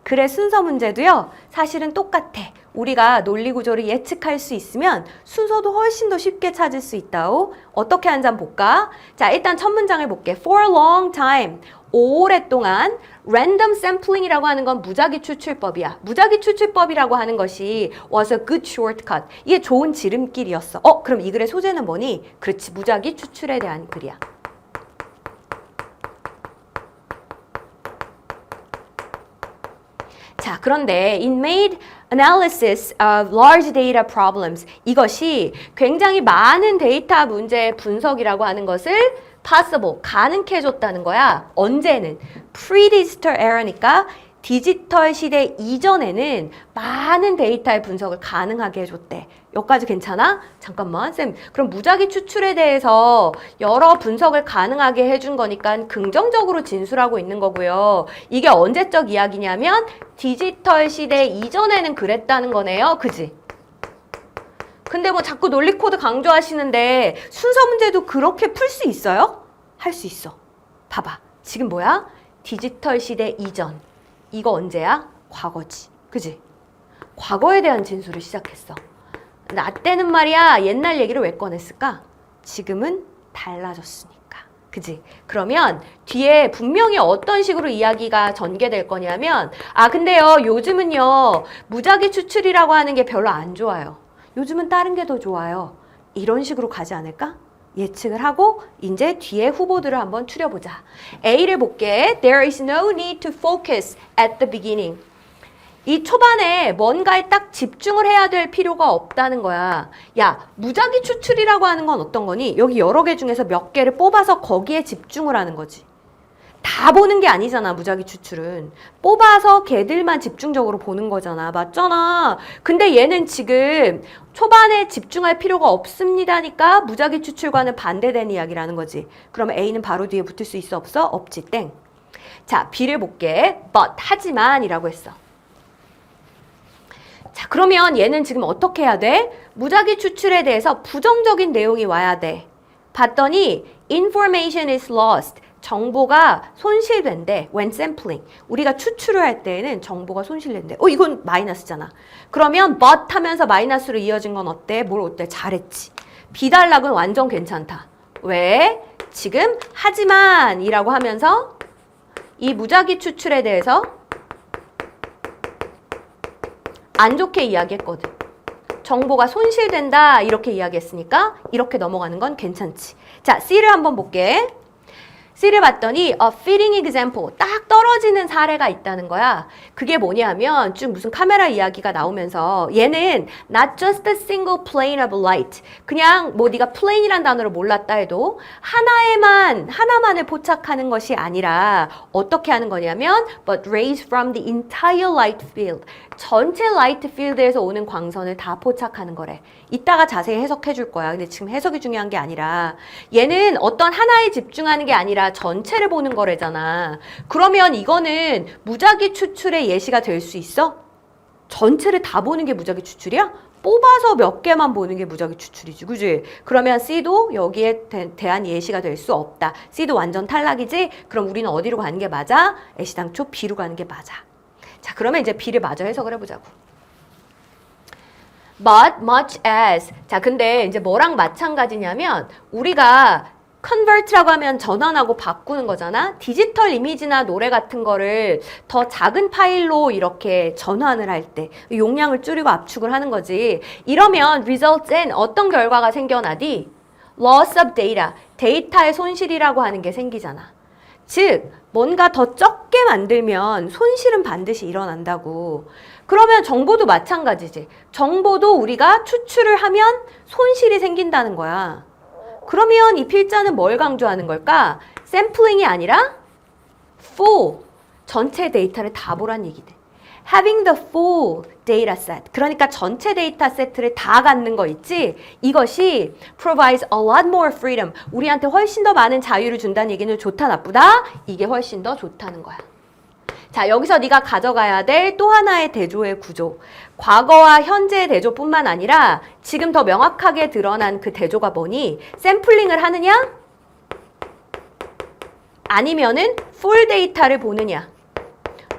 글의 순서 문제도요, 사실은 똑같아. 우리가 논리 구조를 예측할 수 있으면 순서도 훨씬 더 쉽게 찾을 수 있다오. 어떻게 하는지 한번 볼까? 자, 일단 첫 문장을 볼게. For a long time. 오랫동안 random sampling이라고 하는 건 무작위 추출법이야. 무작위 추출법이라고 하는 것이 was a good shortcut. 이게 좋은 지름길이었어. 그럼 이 글의 소재는 뭐니? 그렇지, 무작위 추출에 대한 글이야. 자, 그런데 it made analysis of large data problems. 이것이 굉장히 많은 데이터 문제의 분석이라고 하는 것을 possible, 가능케 해줬다는 거야. 언제는? pre-digital era니까 디지털 시대 이전에는 많은 데이터의 분석을 가능하게 해줬대. 여기까지 괜찮아? 잠깐만, 쌤. 그럼 무작위 추출에 대해서 여러 분석을 가능하게 해준 거니까 긍정적으로 진술하고 있는 거고요. 이게 언제적 이야기냐면 디지털 시대 이전에는 그랬다는 거네요. 그지? 근데 뭐 자꾸 논리 코드 강조하시는데 순서 문제도 그렇게 풀 수 있어요? 할 수 있어. 봐봐. 지금 뭐야? 디지털 시대 이전. 이거 언제야? 과거지. 그지? 과거에 대한 진술을 시작했어. 나 때는 말이야, 옛날 얘기를 왜 꺼냈을까? 지금은 달라졌으니까. 그지? 그러면 뒤에 분명히 어떤 식으로 이야기가 전개될 거냐면 근데요, 요즘은요, 무작위 추출이라고 하는 게 별로 안 좋아요. 요즘은 다른 게 더 좋아요. 이런 식으로 가지 않을까? 예측을 하고 이제 뒤에 후보들을 한번 추려보자. A를 볼게. There is no need to focus at the beginning. 이 초반에 뭔가에 딱 집중을 해야 될 필요가 없다는 거야. 야, 무작위 추출이라고 하는 건 어떤 거니? 여기 여러 개 중에서 몇 개를 뽑아서 거기에 집중을 하는 거지. 다 보는 게 아니잖아, 무작위 추출은. 뽑아서 걔들만 집중적으로 보는 거잖아. 맞잖아. 근데 얘는 지금 초반에 집중할 필요가 없습니다니까 무작위 추출과는 반대되는 이야기라는 거지. 그러면 A는 바로 뒤에 붙을 수 있어, 없어? 없지, 땡. 자, B를 볼게. But, 하지만 이라고 했어. 자, 그러면 얘는 지금 어떻게 해야 돼? 무작위 추출에 대해서 부정적인 내용이 와야 돼. 봤더니 information is lost. 정보가 손실된대. when sampling. 우리가 추출을 할 때에는 정보가 손실된대. 이건 마이너스잖아. 그러면 but 하면서 마이너스로 이어진 건 어때? 뭘 어때? 잘했지. 비단락은 완전 괜찮다. 왜? 지금 하지만 이라고 하면서 이 무작위 추출에 대해서 안 좋게 이야기했거든. 정보가 손실된다 이렇게 이야기했으니까 이렇게 넘어가는 건 괜찮지. 자, C를 한번 볼게. C를 봤더니 a fitting example, 딱 떨어지는 사례가 있다는 거야. 그게 뭐냐면 쭉 무슨 카메라 이야기가 나오면서 얘는 not just a single plane of light, 그냥 뭐 네가 plane이란 단어를 몰랐다 해도 하나만을 포착하는 것이 아니라 어떻게 하는 거냐면 but rays from the entire light field, 전체 라이트 필드에서 오는 광선을 다 포착하는 거래. 이따가 자세히 해석해 줄 거야. 근데 지금 해석이 중요한 게 아니라 얘는 어떤 하나에 집중하는 게 아니라 전체를 보는 거래잖아. 그러면 이거는 무작위 추출의 예시가 될 수 있어? 전체를 다 보는 게 무작위 추출이야? 뽑아서 몇 개만 보는 게 무작위 추출이지, 그지? 그러면 C도 여기에 대한 예시가 될 수 없다. C도 완전 탈락이지? 그럼 우리는 어디로 가는 게 맞아? 애시당초 B로 가는 게 맞아. 자, 그러면 이제 B를 마저 해석을 해보자고. But much as. 자, 근데 이제 뭐랑 마찬가지냐면 우리가 convert라고 하면 전환하고 바꾸는 거잖아. 디지털 이미지나 노래 같은 거를 더 작은 파일로 이렇게 전환을 할 때 용량을 줄이고 압축을 하는 거지. 이러면 results in 어떤 결과가 생겨나디? loss of data. 데이터의 손실이라고 하는 게 생기잖아. 즉 뭔가 더 적게 만들면 손실은 반드시 일어난다고. 그러면 정보도 마찬가지지. 정보도 우리가 추출을 하면 손실이 생긴다는 거야. 그러면 이 필자는 뭘 강조하는 걸까? 샘플링이 아니라 full, 전체 데이터를 다 보란 얘기돼. Having the full data set. 그러니까 전체 데이터 세트를 다 갖는 거 있지? 이것이 provides a lot more freedom. 우리한테 훨씬 더 많은 자유를 준다는 얘기는 좋다, 나쁘다? 이게 훨씬 더 좋다는 거야. 자, 여기서 네가 가져가야 될 또 하나의 대조의 구조. 과거와 현재의 대조뿐만 아니라 지금 더 명확하게 드러난 그 대조가 뭐니? 샘플링을 하느냐? 아니면은 풀 데이터를 보느냐?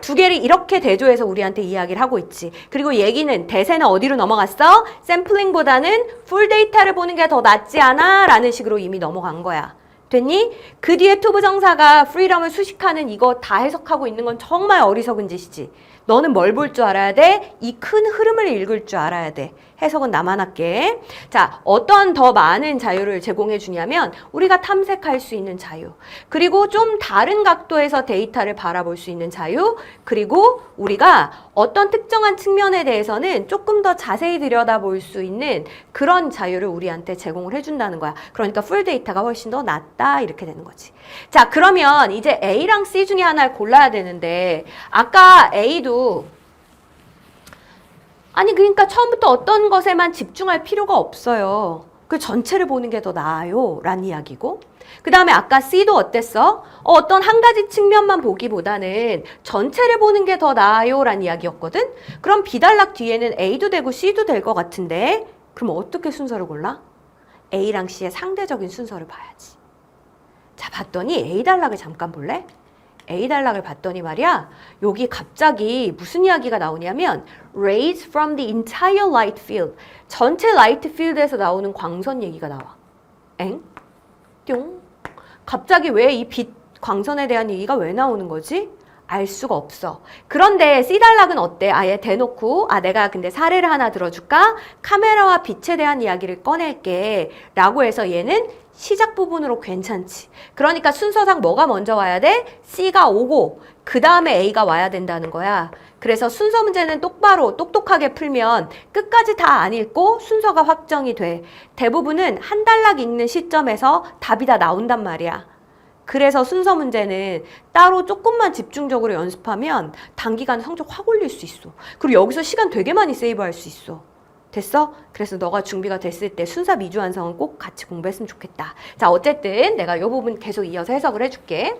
두 개를 이렇게 대조해서 우리한테 이야기를 하고 있지. 그리고 얘기는 대세는 어디로 넘어갔어? 샘플링보다는 풀 데이터를 보는 게 더 낫지 않아? 라는 식으로 이미 넘어간 거야. 됐니? 그 뒤에 투 부정사가 프리덤을 수식하는 이거 다 해석하고 있는 건 정말 어리석은 짓이지. 너는 뭘 볼 줄 알아야 돼? 이 큰 흐름을 읽을 줄 알아야 돼. 해석은 나만 할게. 자, 어떤 더 많은 자유를 제공해 주냐면 우리가 탐색할 수 있는 자유. 그리고 좀 다른 각도에서 데이터를 바라볼 수 있는 자유. 그리고 우리가 어떤 특정한 측면에 대해서는 조금 더 자세히 들여다볼 수 있는 그런 자유를 우리한테 제공을 해준다는 거야. 그러니까 풀 데이터가 훨씬 더 낫다 이렇게 되는 거지. 자, 그러면 이제 A랑 C 중에 하나를 골라야 되는데 아까 A도 아니 그러니까 처음부터 어떤 것에만 집중할 필요가 없어요. 그 전체를 보는 게 더 나아요 라는 이야기고, 그 다음에 아까 C도 어땠어? 어떤 한 가지 측면만 보기보다는 전체를 보는 게 더 나아요 라는 이야기였거든. 그럼 B단락 뒤에는 A도 되고 C도 될 것 같은데 그럼 어떻게 순서를 골라? A랑 C의 상대적인 순서를 봐야지. 자, 봤더니 A단락을 잠깐 볼래? A단락을 봤더니 말이야, 여기 갑자기 무슨 이야기가 나오냐면 rays from the entire light field, 전체 라이트 필드에서 나오는 광선 얘기가 나와. 엥? 뿅? 갑자기 왜 이 빛 광선에 대한 얘기가 왜 나오는 거지? 알 수가 없어. 그런데 C단락은 어때? 아예 대놓고 내가 근데 사례를 하나 들어줄까? 카메라와 빛에 대한 이야기를 꺼낼게 라고 해서 얘는 시작 부분으로 괜찮지. 그러니까 순서상 뭐가 먼저 와야 돼? C가 오고 그 다음에 A가 와야 된다는 거야. 그래서 순서 문제는 똑바로 똑똑하게 풀면 끝까지 다 안 읽고 순서가 확정이 돼. 대부분은 한 단락 읽는 시점에서 답이 다 나온단 말이야. 그래서 순서 문제는 따로 조금만 집중적으로 연습하면 단기간에 성적 확 올릴 수 있어. 그리고 여기서 시간 되게 많이 세이브할 수 있어. 됐어? 그래서 너가 준비가 됐을 때 순서 미주 완성은 꼭 같이 공부했으면 좋겠다. 자, 어쨌든 내가 이 부분 계속 이어서 해석을 해줄게.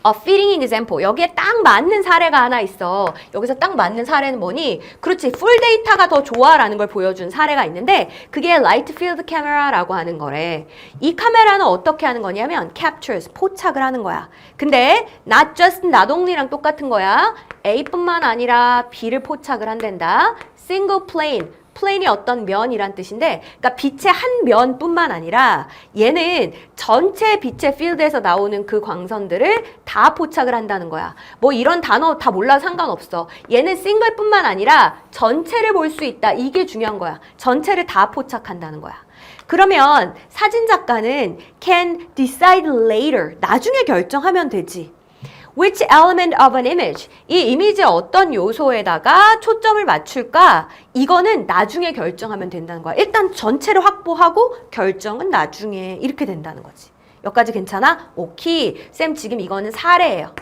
fitting example. 여기에 딱 맞는 사례가 하나 있어. 여기서 딱 맞는 사례는 뭐니? 그렇지. 풀 데이터가 더 좋아라는 걸 보여준 사례가 있는데 그게 light field camera라고 하는 거래. 이 카메라는 어떻게 하는 거냐면 captures, 포착을 하는 거야. 근데 not just 나동리랑 똑같은 거야. A뿐만 아니라 B를 포착을 한댄다. single plane. 플레인이 어떤 면이란 뜻인데, 그러니까 빛의 한 면뿐만 아니라 얘는 전체 빛의 필드에서 나오는 그 광선들을 다 포착을 한다는 거야. 뭐 이런 단어 다 몰라도 상관없어. 얘는 싱글뿐만 아니라 전체를 볼 수 있다. 이게 중요한 거야. 전체를 다 포착한다는 거야. 그러면 사진 작가는 can decide later. 나중에 결정하면 되지. Which element of an image? 이 이미지의 어떤 요소에다가 초점을 맞출까? 이거는 나중에 결정하면 된다는 거야. 일단 전체를 확보하고 결정은 나중에 이렇게 된다는 거지. 여기까지 괜찮아? 오케이. 쌤 지금 이거는 사례예요.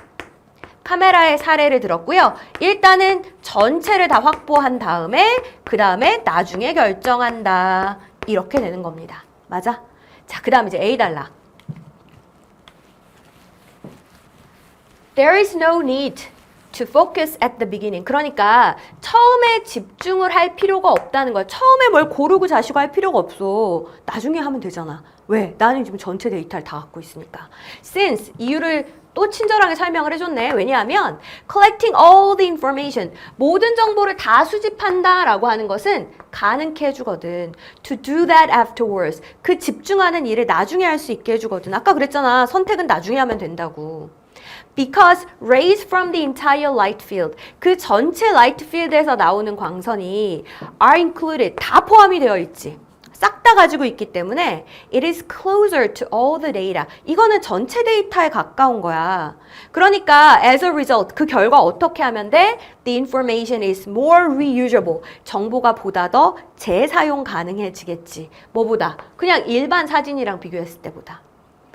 카메라의 사례를 들었고요. 일단은 전체를 다 확보한 다음에 그 다음에 나중에 결정한다. 이렇게 되는 겁니다. 맞아? 자, 그 다음 이제 A 단락. There is no need to focus at the beginning. 그러니까 처음에 집중을 할 필요가 없다는 거야. 처음에 뭘 고르고 자시고 할 필요가 없어. 나중에 하면 되잖아. 왜? 나는 지금 전체 데이터를 다 갖고 있으니까. Since 이유를 또 친절하게 설명을 해줬네. 왜냐하면 collecting all the information, 모든 정보를 다 수집한다 라고 하는 것은 가능케 해주거든. To do that afterwards, 그 집중하는 일을 나중에 할 수 있게 해주거든. 아까 그랬잖아. 선택은 나중에 하면 된다고. Because rays from the entire light field, 그 전체 light field에서 나오는 광선이 are included, 다 포함이 되어 있지. 싹 다 가지고 있기 때문에 it is closer to all the data. 이거는 전체 데이터에 가까운 거야. 그러니까 as a result, 그 결과 어떻게 하면 돼? The information is more reusable. 정보가 보다 더 재사용 가능해지겠지. 뭐보다? 그냥 일반 사진이랑 비교했을 때보다.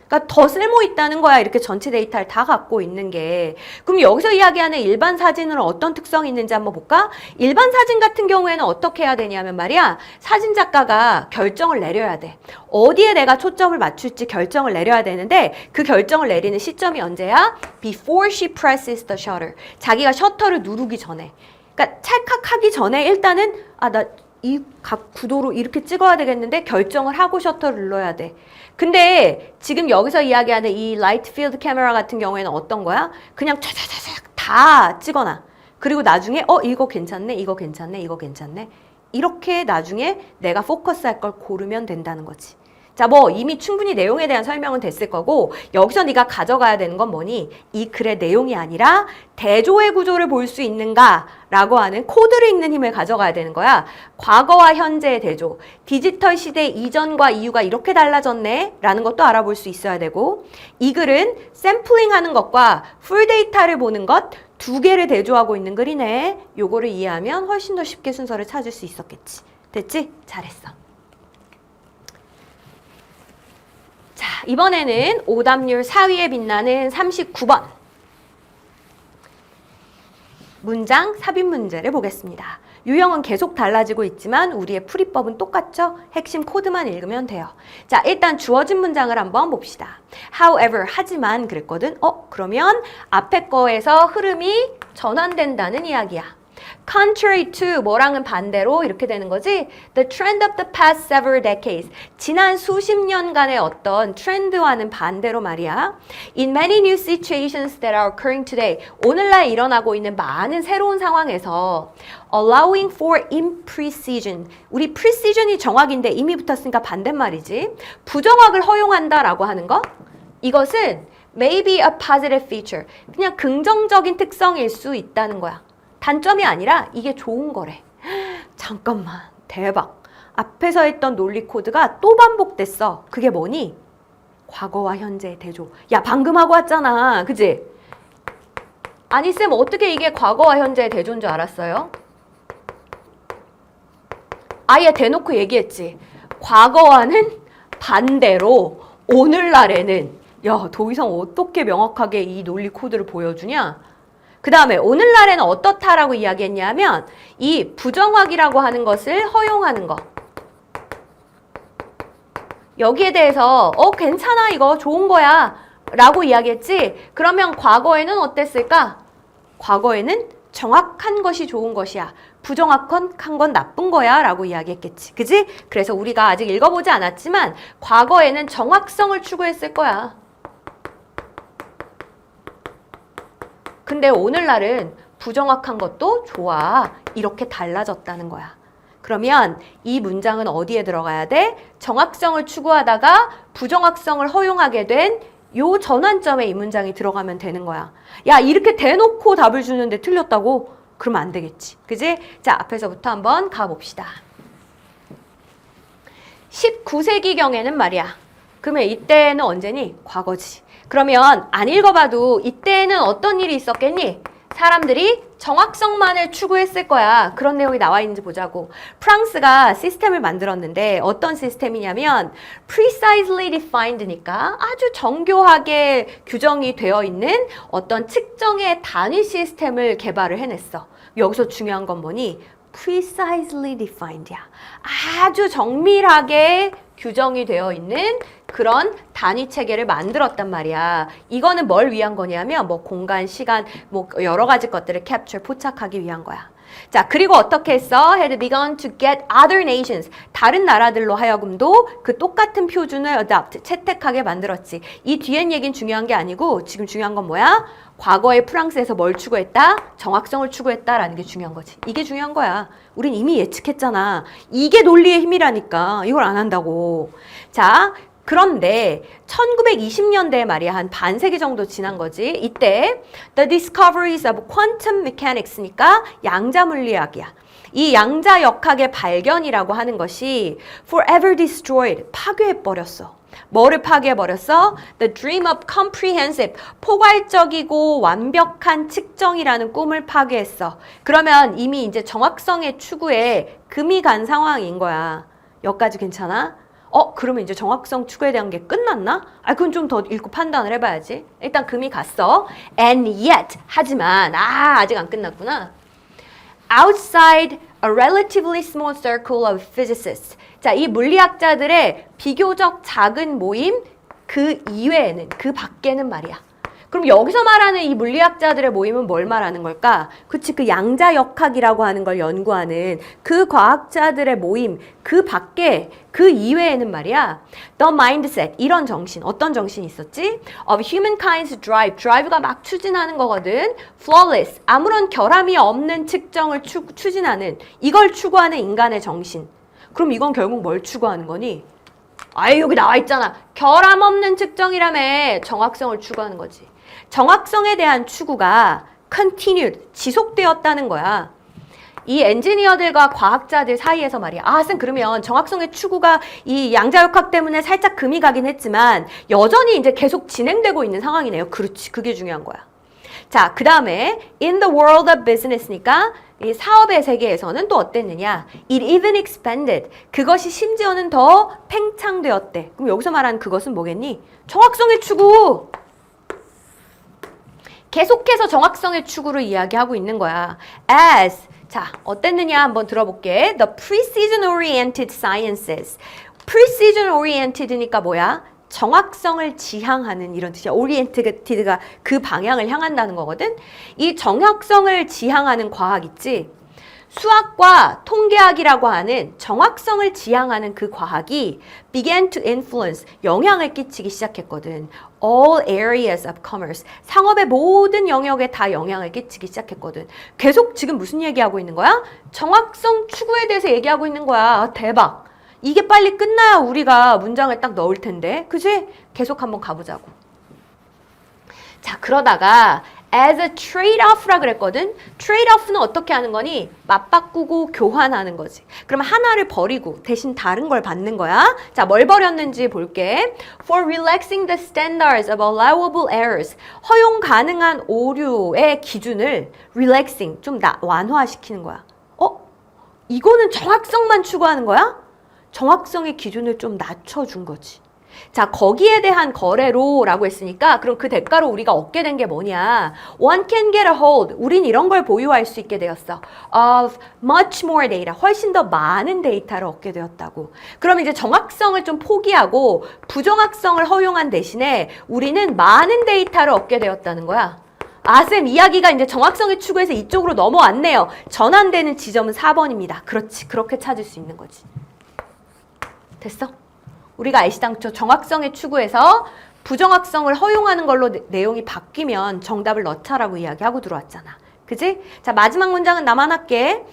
그러니까 더 쓸모 있다는 거야. 이렇게 전체 데이터를 다 갖고 있는 게. 그럼 여기서 이야기하는 일반 사진은 어떤 특성이 있는지 한번 볼까? 일반 사진 같은 경우에는 어떻게 해야 되냐면 말이야. 사진 작가가 결정을 내려야 돼. 어디에 내가 초점을 맞출지 결정을 내려야 되는데 그 결정을 내리는 시점이 언제야? Before she presses the shutter. 자기가 셔터를 누르기 전에. 그러니까 찰칵하기 전에 일단은 나 이 각 구도로 이렇게 찍어야 되겠는데 결정을 하고 셔터를 눌러야 돼. 근데 지금 여기서 이야기하는 이 라이트 필드 카메라 같은 경우에는 어떤 거야? 그냥 촤촤촤 다 찍어놔. 그리고 나중에 이거 괜찮네, 이거 괜찮네, 이거 괜찮네. 이렇게 나중에 내가 포커스할 걸 고르면 된다는 거지. 자, 뭐 이미 충분히 내용에 대한 설명은 됐을 거고 여기서 네가 가져가야 되는 건 뭐니? 이 글의 내용이 아니라 대조의 구조를 볼 수 있는가? 라고 하는 코드를 읽는 힘을 가져가야 되는 거야. 과거와 현재의 대조. 디지털 시대 이전과 이후가 이렇게 달라졌네? 라는 것도 알아볼 수 있어야 되고 이 글은 샘플링 하는 것과 풀 데이터를 보는 것 두 개를 대조하고 있는 글이네. 요거를 이해하면 훨씬 더 쉽게 순서를 찾을 수 있었겠지. 됐지? 잘했어. 자, 이번에는 오답률 4위에 빛나는 39번. 문장 삽입 문제를 보겠습니다. 유형은 계속 달라지고 있지만 우리의 풀이법은 똑같죠? 핵심 코드만 읽으면 돼요. 자, 일단 주어진 문장을 한번 봅시다. However, 하지만 그랬거든. 그러면 앞에 거에서 흐름이 전환된다는 이야기야. Contrary to 뭐랑은 반대로 이렇게 되는 거지. The trend of the past several decades. 지난 수십 년간의 어떤 트렌드와는 반대로 말이야. In many new situations that are occurring today. 오늘날 일어나고 있는 많은 새로운 상황에서 allowing for imprecision. 우리 precision이 정확인데 이미 붙었으니까 반대말이지. 부정확을 허용한다라고 하는 거. 이것은 may be a positive feature. 그냥 긍정적인 특성일 수 있다는 거야. 단점이 아니라 이게 좋은 거래. 잠깐만, 대박. 앞에서 했던 논리 코드가 또 반복됐어. 그게 뭐니? 과거와 현재의 대조. 야, 방금 하고 왔잖아. 그지? 아니, 쌤, 어떻게 이게 과거와 현재의 대조인 줄 알았어요? 아예 대놓고 얘기했지. 과거와는 반대로 오늘날에는, 야, 더 이상 어떻게 명확하게 이 논리 코드를 보여주냐? 그 다음에 오늘날에는 어떻다라고 이야기했냐면 이 부정확이라고 하는 것을 허용하는 거. 여기에 대해서 괜찮아, 이거 좋은 거야 라고 이야기했지. 그러면 과거에는 어땠을까? 과거에는 정확한 것이 좋은 것이야, 부정확한 건 나쁜 거야 라고 이야기했겠지. 그지? 그래서 우리가 아직 읽어보지 않았지만 과거에는 정확성을 추구했을 거야. 근데 오늘날은 부정확한 것도 좋아, 이렇게 달라졌다는 거야. 그러면 이 문장은 어디에 들어가야 돼? 정확성을 추구하다가 부정확성을 허용하게 된 요 전환점에 이 문장이 들어가면 되는 거야. 야, 이렇게 대놓고 답을 주는데 틀렸다고? 그러면 안 되겠지. 그지? 자, 앞에서부터 한번 가봅시다. 19세기경에는 말이야. 그러면 이때는 언제니? 과거지. 그러면 안 읽어봐도 이때는 어떤 일이 있었겠니? 사람들이 정확성만을 추구했을 거야. 그런 내용이 나와 있는지 보자고. 프랑스가 시스템을 만들었는데 어떤 시스템이냐면 precisely defined니까 아주 정교하게 규정이 되어 있는 어떤 측정의 단위 시스템을 개발을 해냈어. 여기서 중요한 건 뭐니? precisely defined야. 아주 정밀하게 규정이 되어 있는 그런 단위 체계를 만들었단 말이야. 이거는 뭘 위한 거냐면 뭐 공간, 시간, 뭐 여러 가지 것들을 캡처, 포착하기 위한 거야. 자, 그리고 어떻게 했어? had begun to get other nations. 다른 나라들로 하여금도 그 똑같은 표준을 adopt, 채택하게 만들었지. 이 뒤엔 얘기는 중요한 게 아니고 지금 중요한 건 뭐야? 과거에 프랑스에서 뭘 추구했다? 정확성을 추구했다라는 게 중요한 거지. 이게 중요한 거야. 우린 이미 예측했잖아. 이게 논리의 힘이라니까. 이걸 안 한다고. 자, 그런데 1920년대에 말이야, 한 반세기 정도 지난 거지. 이때 The Discoveries of Quantum Mechanics니까 양자물리학이야. 이 양자역학의 발견이라고 하는 것이 forever destroyed, 파괴해버렸어. 뭐를 파괴해버렸어? The dream of comprehensive, 포괄적이고 완벽한 측정이라는 꿈을 파괴했어. 그러면 이미 이제 정확성의 추구에 금이 간 상황인 거야. 여기까지 괜찮아? 그러면 이제 정확성 추구에 대한 게 끝났나? 그건 좀 더 읽고 판단을 해봐야지. 일단 금이 갔어. And yet, 하지만, 아직 안 끝났구나. Outside a relatively small circle of physicists. 자, 이 물리학자들의 비교적 작은 모임, 그 이외에는, 그 밖에는 말이야. 그럼 여기서 말하는 이 물리학자들의 모임은 뭘 말하는 걸까? 그치, 그 양자역학이라고 하는 걸 연구하는 그 과학자들의 모임, 그 밖에, 그 이외에는 말이야. The mindset, 이런 정신, 어떤 정신이 있었지? Of humankind's drive, drive가 막 추진하는 거거든. Flawless, 아무런 결함이 없는 측정을 추진하는, 이걸 추구하는 인간의 정신. 그럼 이건 결국 뭘 추구하는 거니? 여기 나와 있잖아. 결함 없는 측정이라며. 정확성을 추구하는 거지. 정확성에 대한 추구가 continued, 지속되었다는 거야. 이 엔지니어들과 과학자들 사이에서 말이야. 쌤, 그러면 정확성의 추구가 이 양자역학 때문에 살짝 금이 가긴 했지만 여전히 이제 계속 진행되고 있는 상황이네요. 그렇지. 그게 중요한 거야. 자, 그 다음에 in the world of business니까 이 사업의 세계에서는 또 어땠느냐? It even expanded. 그것이 심지어는 더 팽창되었대. 그럼 여기서 말하는 그것은 뭐겠니? 정확성의 추구. 계속해서 정확성의 추구를 이야기하고 있는 거야. As, 자, 어땠느냐 한번 들어볼게. The precision-oriented sciences. precision-oriented니까 뭐야? 정확성을 지향하는 이런 뜻이야. oriented가 그 방향을 향한다는 거거든. 이 정확성을 지향하는 과학 있지. 수학과 통계학이라고 하는 정확성을 지향하는 그 과학이 began to influence, 영향을 끼치기 시작했거든. All areas of commerce, 상업의 모든 영역에 다 영향을 끼치기 시작했거든. 계속 지금 무슨 얘기하고 있는 거야? 정확성 추구에 대해서 얘기하고 있는 거야. 대박. 이게 빨리 끝나야 우리가 문장을 딱 넣을 텐데. 그치? 계속 한번 가보자고. 자, 그러다가 as a trade-off라 그랬거든. trade-off는 어떻게 하는 거니? 맞바꾸고 교환하는 거지. 그러면 하나를 버리고 대신 다른 걸 받는 거야. 자, 뭘 버렸는지 볼게. For relaxing the standards of allowable errors. 허용 가능한 오류의 기준을 relaxing, 좀 완화시키는 거야. 이거는 정확성만 추구하는 거야? 정확성의 기준을 좀 낮춰준 거지. 자, 거기에 대한 거래로라고 했으니까 그럼 그 대가로 우리가 얻게 된 게 뭐냐? One can get a hold. 우린 이런 걸 보유할 수 있게 되었어. Of much more data. 훨씬 더 많은 데이터를 얻게 되었다고. 그럼 이제 정확성을 좀 포기하고 부정확성을 허용한 대신에 우리는 많은 데이터를 얻게 되었다는 거야. 쌤, 이야기가 이제 정확성의 추구에서 이쪽으로 넘어왔네요. 전환되는 지점은 4번입니다. 그렇지. 그렇게 찾을 수 있는 거지. 됐어? 우리가 애시당초 정확성의 추구에서 부정확성을 허용하는 걸로 내용이 바뀌면 정답을 넣자라고 이야기하고 들어왔잖아. 그지? 자, 마지막 문장은 나만 할게.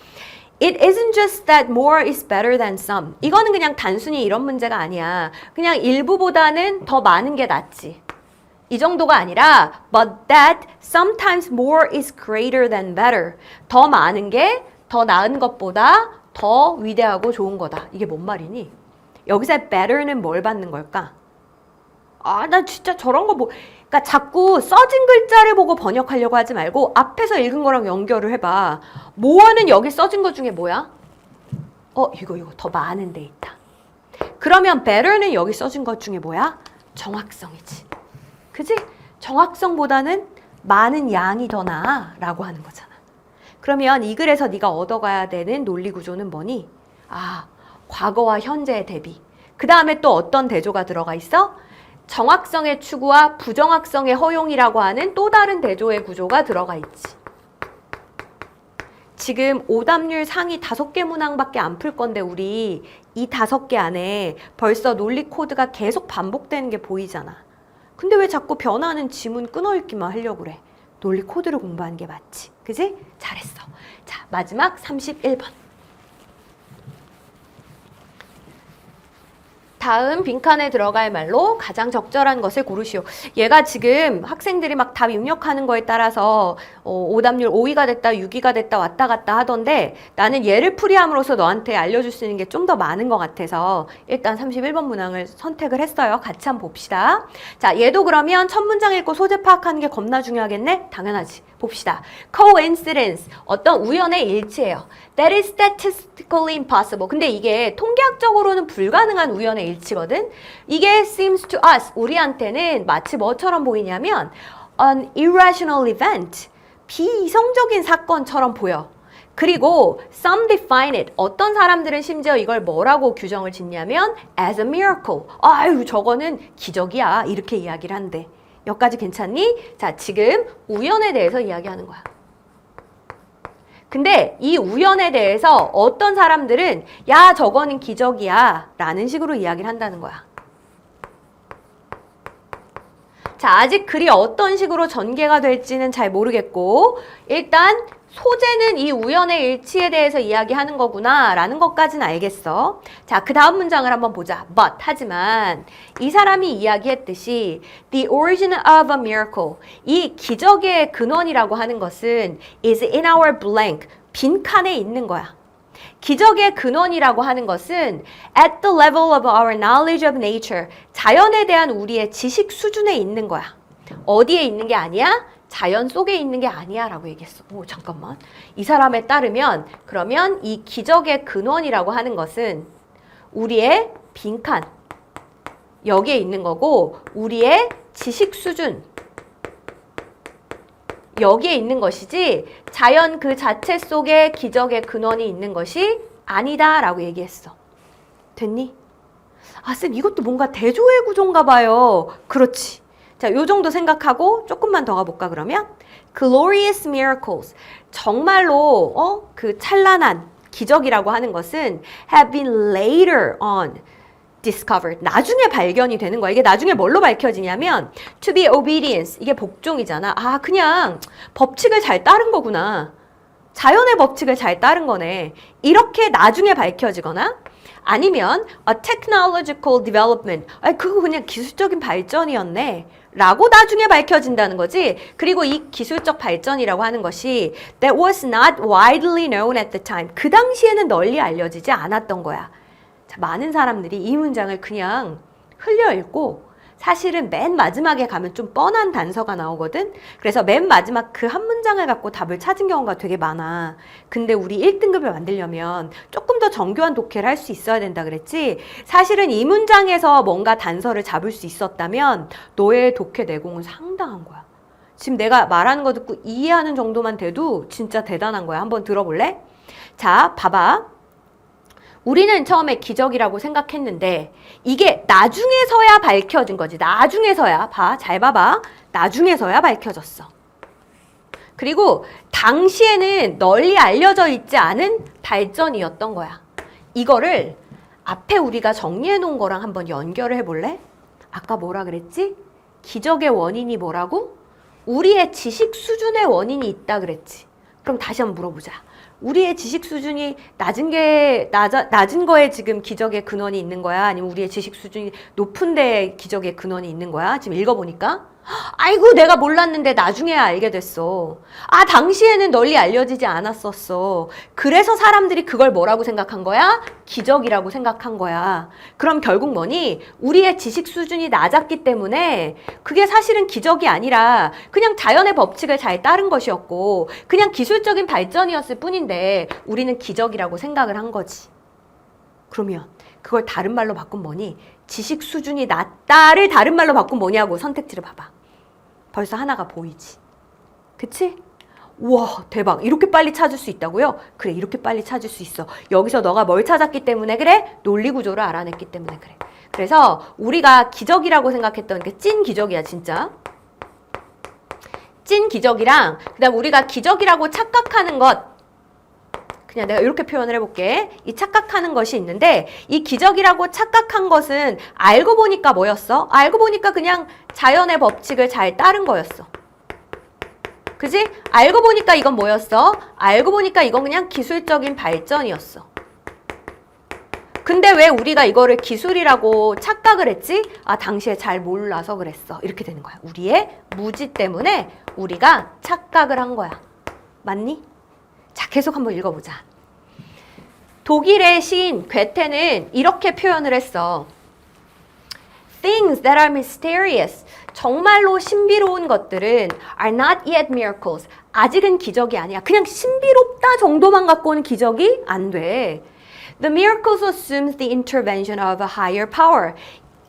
It isn't just that more is better than some. 이거는 그냥 단순히 이런 문제가 아니야. 그냥 일부보다는 더 많은 게 낫지. 이 정도가 아니라 but that sometimes more is greater than better. 더 많은 게 더 나은 것보다 더 위대하고 좋은 거다. 이게 뭔 말이니? 여기서 better는 뭘 받는 걸까? 나 진짜 저런 거 그러니까 자꾸 써진 글자를 보고 번역하려고 하지 말고 앞에서 읽은 거랑 연결을 해봐. more는 여기 써진 것 중에 뭐야? 이거 더 많은 데이터. 그러면 better는 여기 써진 것 중에 뭐야? 정확성이지. 그지? 정확성보다는 많은 양이 더 나아 라고 하는 거잖아. 그러면 이 글에서 네가 얻어가야 되는 논리 구조는 뭐니? 과거와 현재의 대비. 그 다음에 또 어떤 대조가 들어가 있어? 정확성의 추구와 부정확성의 허용이라고 하는 또 다른 대조의 구조가 들어가 있지. 지금 오답률 상위 5개 문항밖에 안 풀 건데 우리 이 5개 안에 벌써 논리 코드가 계속 반복되는 게 보이잖아. 근데 왜 자꾸 변하는 지문 끊어읽기만 하려고 그래? 논리 코드를 공부하는 게 맞지. 그지? 잘했어. 자, 마지막 31번. 다음 빈칸에 들어갈 말로 가장 적절한 것을 고르시오. 얘가 지금 학생들이 막 답 입력하는 거에 따라서 오답률 5위가 됐다, 6위가 됐다 왔다 갔다 하던데 나는 얘를 풀이함으로써 너한테 알려줄 수 있는 게 좀 더 많은 것 같아서 일단 31번 문항을 선택을 했어요. 같이 한번 봅시다. 자, 얘도 그러면 첫 문장 읽고 소재 파악하는 게 겁나 중요하겠네? 당연하지. 봅시다. Coincidence, 어떤 우연의 일치예요. That is statistically impossible. 근데 이게 통계학적으로는 불가능한 우연의 일치거든. 이게 seems to us, 우리한테는 마치 뭐처럼 보이냐면 an irrational event, 비이성적인 사건처럼 보여. 그리고 some define it, 어떤 사람들은 심지어 이걸 뭐라고 규정을 짓냐면 as a miracle. 아유, 저거는 기적이야. 이렇게 이야기를 한대. 여기까지 괜찮니? 자, 지금 우연에 대해서 이야기하는 거야. 근데 이 우연에 대해서 어떤 사람들은 야, 저거는 기적이야 라는 식으로 이야기를 한다는 거야. 자, 아직 글이 어떤 식으로 전개가 될지는 잘 모르겠고 일단 소재는 이 우연의 일치에 대해서 이야기하는 거구나 라는 것까지는 알겠어. 자, 그 다음 문장을 한번 보자. But, 하지만 이 사람이 이야기했듯이 The origin of a miracle, 이 기적의 근원이라고 하는 것은 is in our blank, 빈칸에 있는 거야. 기적의 근원이라고 하는 것은 at the level of our knowledge of nature, 자연에 대한 우리의 지식 수준에 있는 거야. 어디에 있는 게 아니야? 자연 속에 있는 게 아니야 라고 얘기했어. 잠깐만. 이 사람에 따르면 그러면 이 기적의 근원이라고 하는 것은 우리의 빈칸, 여기에 있는 거고 우리의 지식 수준, 여기에 있는 것이지 자연 그 자체 속에 기적의 근원이 있는 것이 아니다 라고 얘기했어. 됐니? 쌤, 이것도 뭔가 대조의 구조인가 봐요. 그렇지. 자, 요 정도 생각하고 조금만 더 가볼까 그러면? Glorious miracles, 정말로 그 찬란한 기적이라고 하는 것은 have been later on discovered, 나중에 발견이 되는 거야. 이게 나중에 뭘로 밝혀지냐면 to be obedience, 이게 복종이잖아. 그냥 법칙을 잘 따른 거구나. 자연의 법칙을 잘 따른 거네. 이렇게 나중에 밝혀지거나 아니면 a technological development, 그거 그냥 기술적인 발전이었네 라고 나중에 밝혀진다는 거지. 그리고 이 기술적 발전이라고 하는 것이 that was not widely known at the time. 그 당시에는 널리 알려지지 않았던 거야. 자, 많은 사람들이 이 문장을 그냥 흘려 읽고 사실은 맨 마지막에 가면 좀 뻔한 단서가 나오거든. 그래서 맨 마지막 그 한 문장을 갖고 답을 찾은 경우가 되게 많아. 근데 우리 1등급을 만들려면 조금 더 정교한 독해를 할 수 있어야 된다 그랬지. 사실은 이 문장에서 뭔가 단서를 잡을 수 있었다면 너의 독해 내공은 상당한 거야. 지금 내가 말하는 거 듣고 이해하는 정도만 돼도 진짜 대단한 거야. 한번 들어볼래? 자, 봐봐. 우리는 처음에 기적이라고 생각했는데 이게 나중에서야 밝혀진 거지. 나중에서야. 잘 봐봐. 나중에서야 밝혀졌어. 그리고 당시에는 널리 알려져 있지 않은 발전이었던 거야. 이거를 앞에 우리가 정리해 놓은 거랑 한번 연결을 해볼래? 아까 뭐라 그랬지? 기적의 원인이 뭐라고? 우리의 지식 수준의 원인이 있다 그랬지. 그럼 다시 한번 물어보자. 우리의 지식 수준이 낮은 거에 지금 기적의 근원이 있는 거야? 아니면 우리의 지식 수준이 높은 데에 기적의 근원이 있는 거야? 지금 읽어보니까? 아이고, 내가 몰랐는데 나중에야 알게 됐어. 아, 당시에는 널리 알려지지 않았었어. 그래서 사람들이 그걸 뭐라고 생각한 거야? 기적이라고 생각한 거야. 그럼 결국 뭐니? 우리의 지식 수준이 낮았기 때문에 그게 사실은 기적이 아니라 그냥 자연의 법칙을 잘 따른 것이었고 그냥 기술적인 발전이었을 뿐인데 우리는 기적이라고 생각을 한 거지. 그러면 그걸 다른 말로 바꾼 뭐니? 지식 수준이 낮다를 다른 말로 바꾼 뭐냐고 선택지를 봐봐. 벌써 하나가 보이지. 그치? 우와, 대박. 이렇게 빨리 찾을 수 있다고요? 그래, 이렇게 빨리 찾을 수 있어. 여기서 너가 뭘 찾았기 때문에 그래? 논리구조를 알아냈기 때문에 그래. 그래서 우리가 기적이라고 생각했던 게 찐 기적이야, 진짜. 찐 기적이랑 그다음 우리가 기적이라고 착각하는 것, 그냥 내가 이렇게 표현을 해볼게. 이 착각하는 것이 있는데 이 기적이라고 착각한 것은 알고 보니까 뭐였어? 알고 보니까 그냥 자연의 법칙을 잘 따른 거였어. 그지? 알고 보니까 이건 뭐였어? 알고 보니까 이건 그냥 기술적인 발전이었어. 근데 왜 우리가 이거를 기술이라고 착각을 했지? 아, 당시에 잘 몰라서 그랬어. 이렇게 되는 거야. 우리의 무지 때문에 우리가 착각을 한 거야. 맞니? 자, 계속 한번 읽어보자. 독일의 시인 괴테는 이렇게 표현을 했어. Things that are mysterious, 정말로 신비로운 것들은 are not yet miracles, 아직은 기적이 아니야. 그냥 신비롭다 정도만 갖고는 기적이 안 돼. The miracles assumes the intervention of a higher power.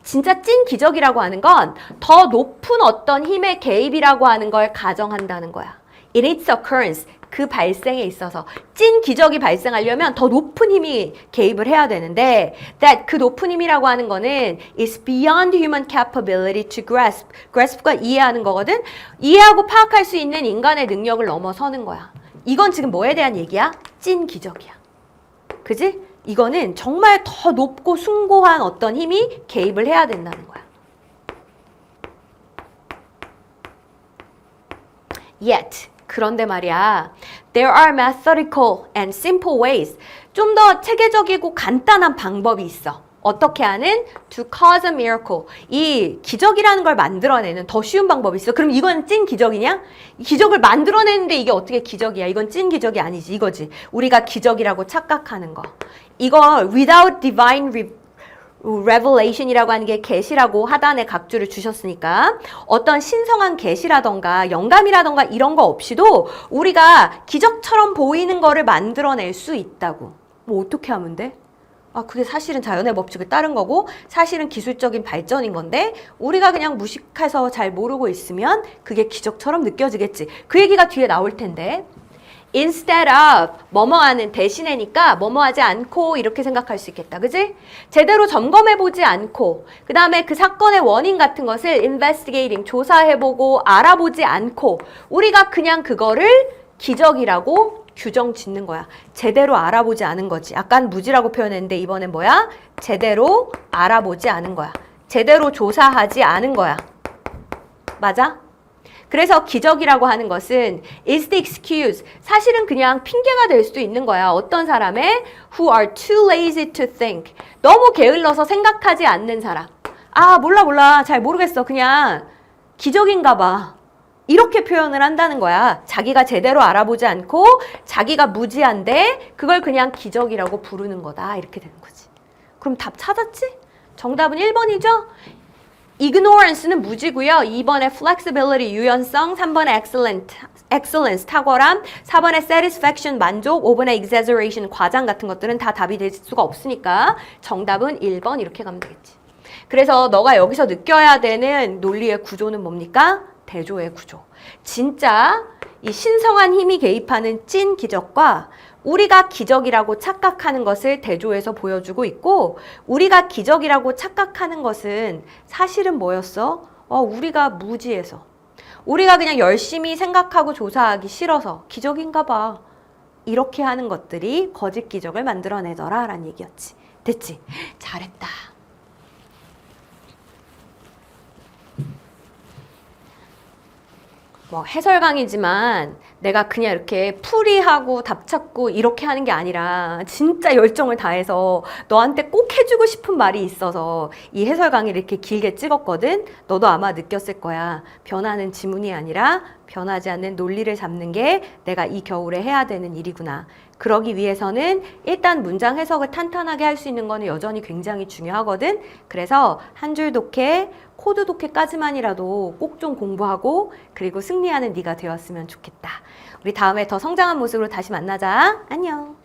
진짜 찐 기적이라고 하는 건 더 높은 어떤 힘의 개입이라고 하는 걸 가정한다는 거야. In its occurrence, 그 발생에 있어서 찐 기적이 발생하려면 더 높은 힘이 개입을 해야 되는데 that 그 높은 힘이라고 하는 거는 is beyond human capability to grasp. grasp가 이해하는 거거든. 이해하고 파악할 수 있는 인간의 능력을 넘어서는 거야. 이건 지금 뭐에 대한 얘기야? 찐 기적이야. 그지? 이거는 정말 더 높고 숭고한 어떤 힘이 개입을 해야 된다는 거야. Yet, 그런데 말이야, there are methodical and simple ways. 좀 더 체계적이고 간단한 방법이 있어. 어떻게 하는? To cause a miracle. 이 기적이라는 걸 만들어내는 더 쉬운 방법이 있어. 그럼 이건 찐 기적이냐? 기적을 만들어내는데 이게 어떻게 기적이야? 이건 찐 기적이 아니지, 이거지. 우리가 기적이라고 착각하는 거. 이거 without divine revelation이라고 하는 게 계시라고 하단에 각주를 주셨으니까 어떤 신성한 계시라던가 영감이라던가 이런 거 없이도 우리가 기적처럼 보이는 거를 만들어낼 수 있다고. 뭐 어떻게 하면 돼? 아, 그게 사실은 자연의 법칙을 따른 거고 사실은 기술적인 발전인 건데 우리가 그냥 무식해서 잘 모르고 있으면 그게 기적처럼 느껴지겠지. 그 얘기가 뒤에 나올 텐데 instead of 뭐뭐하는 대신에니까 뭐뭐하지 않고 이렇게 생각할 수 있겠다. 그지? 제대로 점검해보지 않고 그 다음에 그 사건의 원인 같은 것을 investigating 조사해보고 알아보지 않고 우리가 그냥 그거를 기적이라고 규정 짓는 거야. 제대로 알아보지 않은 거지. 아까는 무지라고 표현했는데 이번엔 뭐야? 제대로 알아보지 않은 거야. 제대로 조사하지 않은 거야. 맞아? 그래서 기적이라고 하는 것은 is the excuse. 사실은 그냥 핑계가 될 수도 있는 거야. 어떤 사람의 who are too lazy to think. 너무 게을러서 생각하지 않는 사람. 아, 몰라. 잘 모르겠어. 그냥 기적인가 봐. 이렇게 표현을 한다는 거야. 자기가 제대로 알아보지 않고 자기가 무지한데 그걸 그냥 기적이라고 부르는 거다. 이렇게 되는 거지. 그럼 답 찾았지? 정답은 1번이죠? ignorance는 무지고요. 2번에 flexibility, 유연성, 3번에 excellence, 탁월함, 4번에 satisfaction, 만족, 5번에 exaggeration, 과장 같은 것들은 다 답이 될 수가 없으니까 정답은 1번 이렇게 가면 되겠지. 그래서 너가 여기서 느껴야 되는 논리의 구조는 뭡니까? 대조의 구조. 진짜 이 신성한 힘이 개입하는 찐 기적과 우리가 기적이라고 착각하는 것을 대조해서 보여주고 있고, 우리가 기적이라고 착각하는 것은 사실은 뭐였어? 우리가 무지해서, 우리가 그냥 열심히 생각하고 조사하기 싫어서 기적인가 봐. 이렇게 하는 것들이 거짓 기적을 만들어내더라 라는 얘기였지. 됐지? 잘했다. 뭐 해설 강의지만 내가 그냥 이렇게 풀이하고 답 찾고 이렇게 하는 게 아니라 진짜 열정을 다해서 너한테 꼭 해주고 싶은 말이 있어서 이 해설 강의를 이렇게 길게 찍었거든. 너도 아마 느꼈을 거야. 변하는 지문이 아니라 변하지 않는 논리를 잡는 게 내가 이 겨울에 해야 되는 일이구나. 그러기 위해서는 일단 문장 해석을 탄탄하게 할 수 있는 거는 여전히 굉장히 중요하거든. 그래서 한 줄 독해, 코드 독해까지만이라도 꼭 좀 공부하고 그리고 승리하는 네가 되었으면 좋겠다. 우리 다음에 더 성장한 모습으로 다시 만나자. 안녕.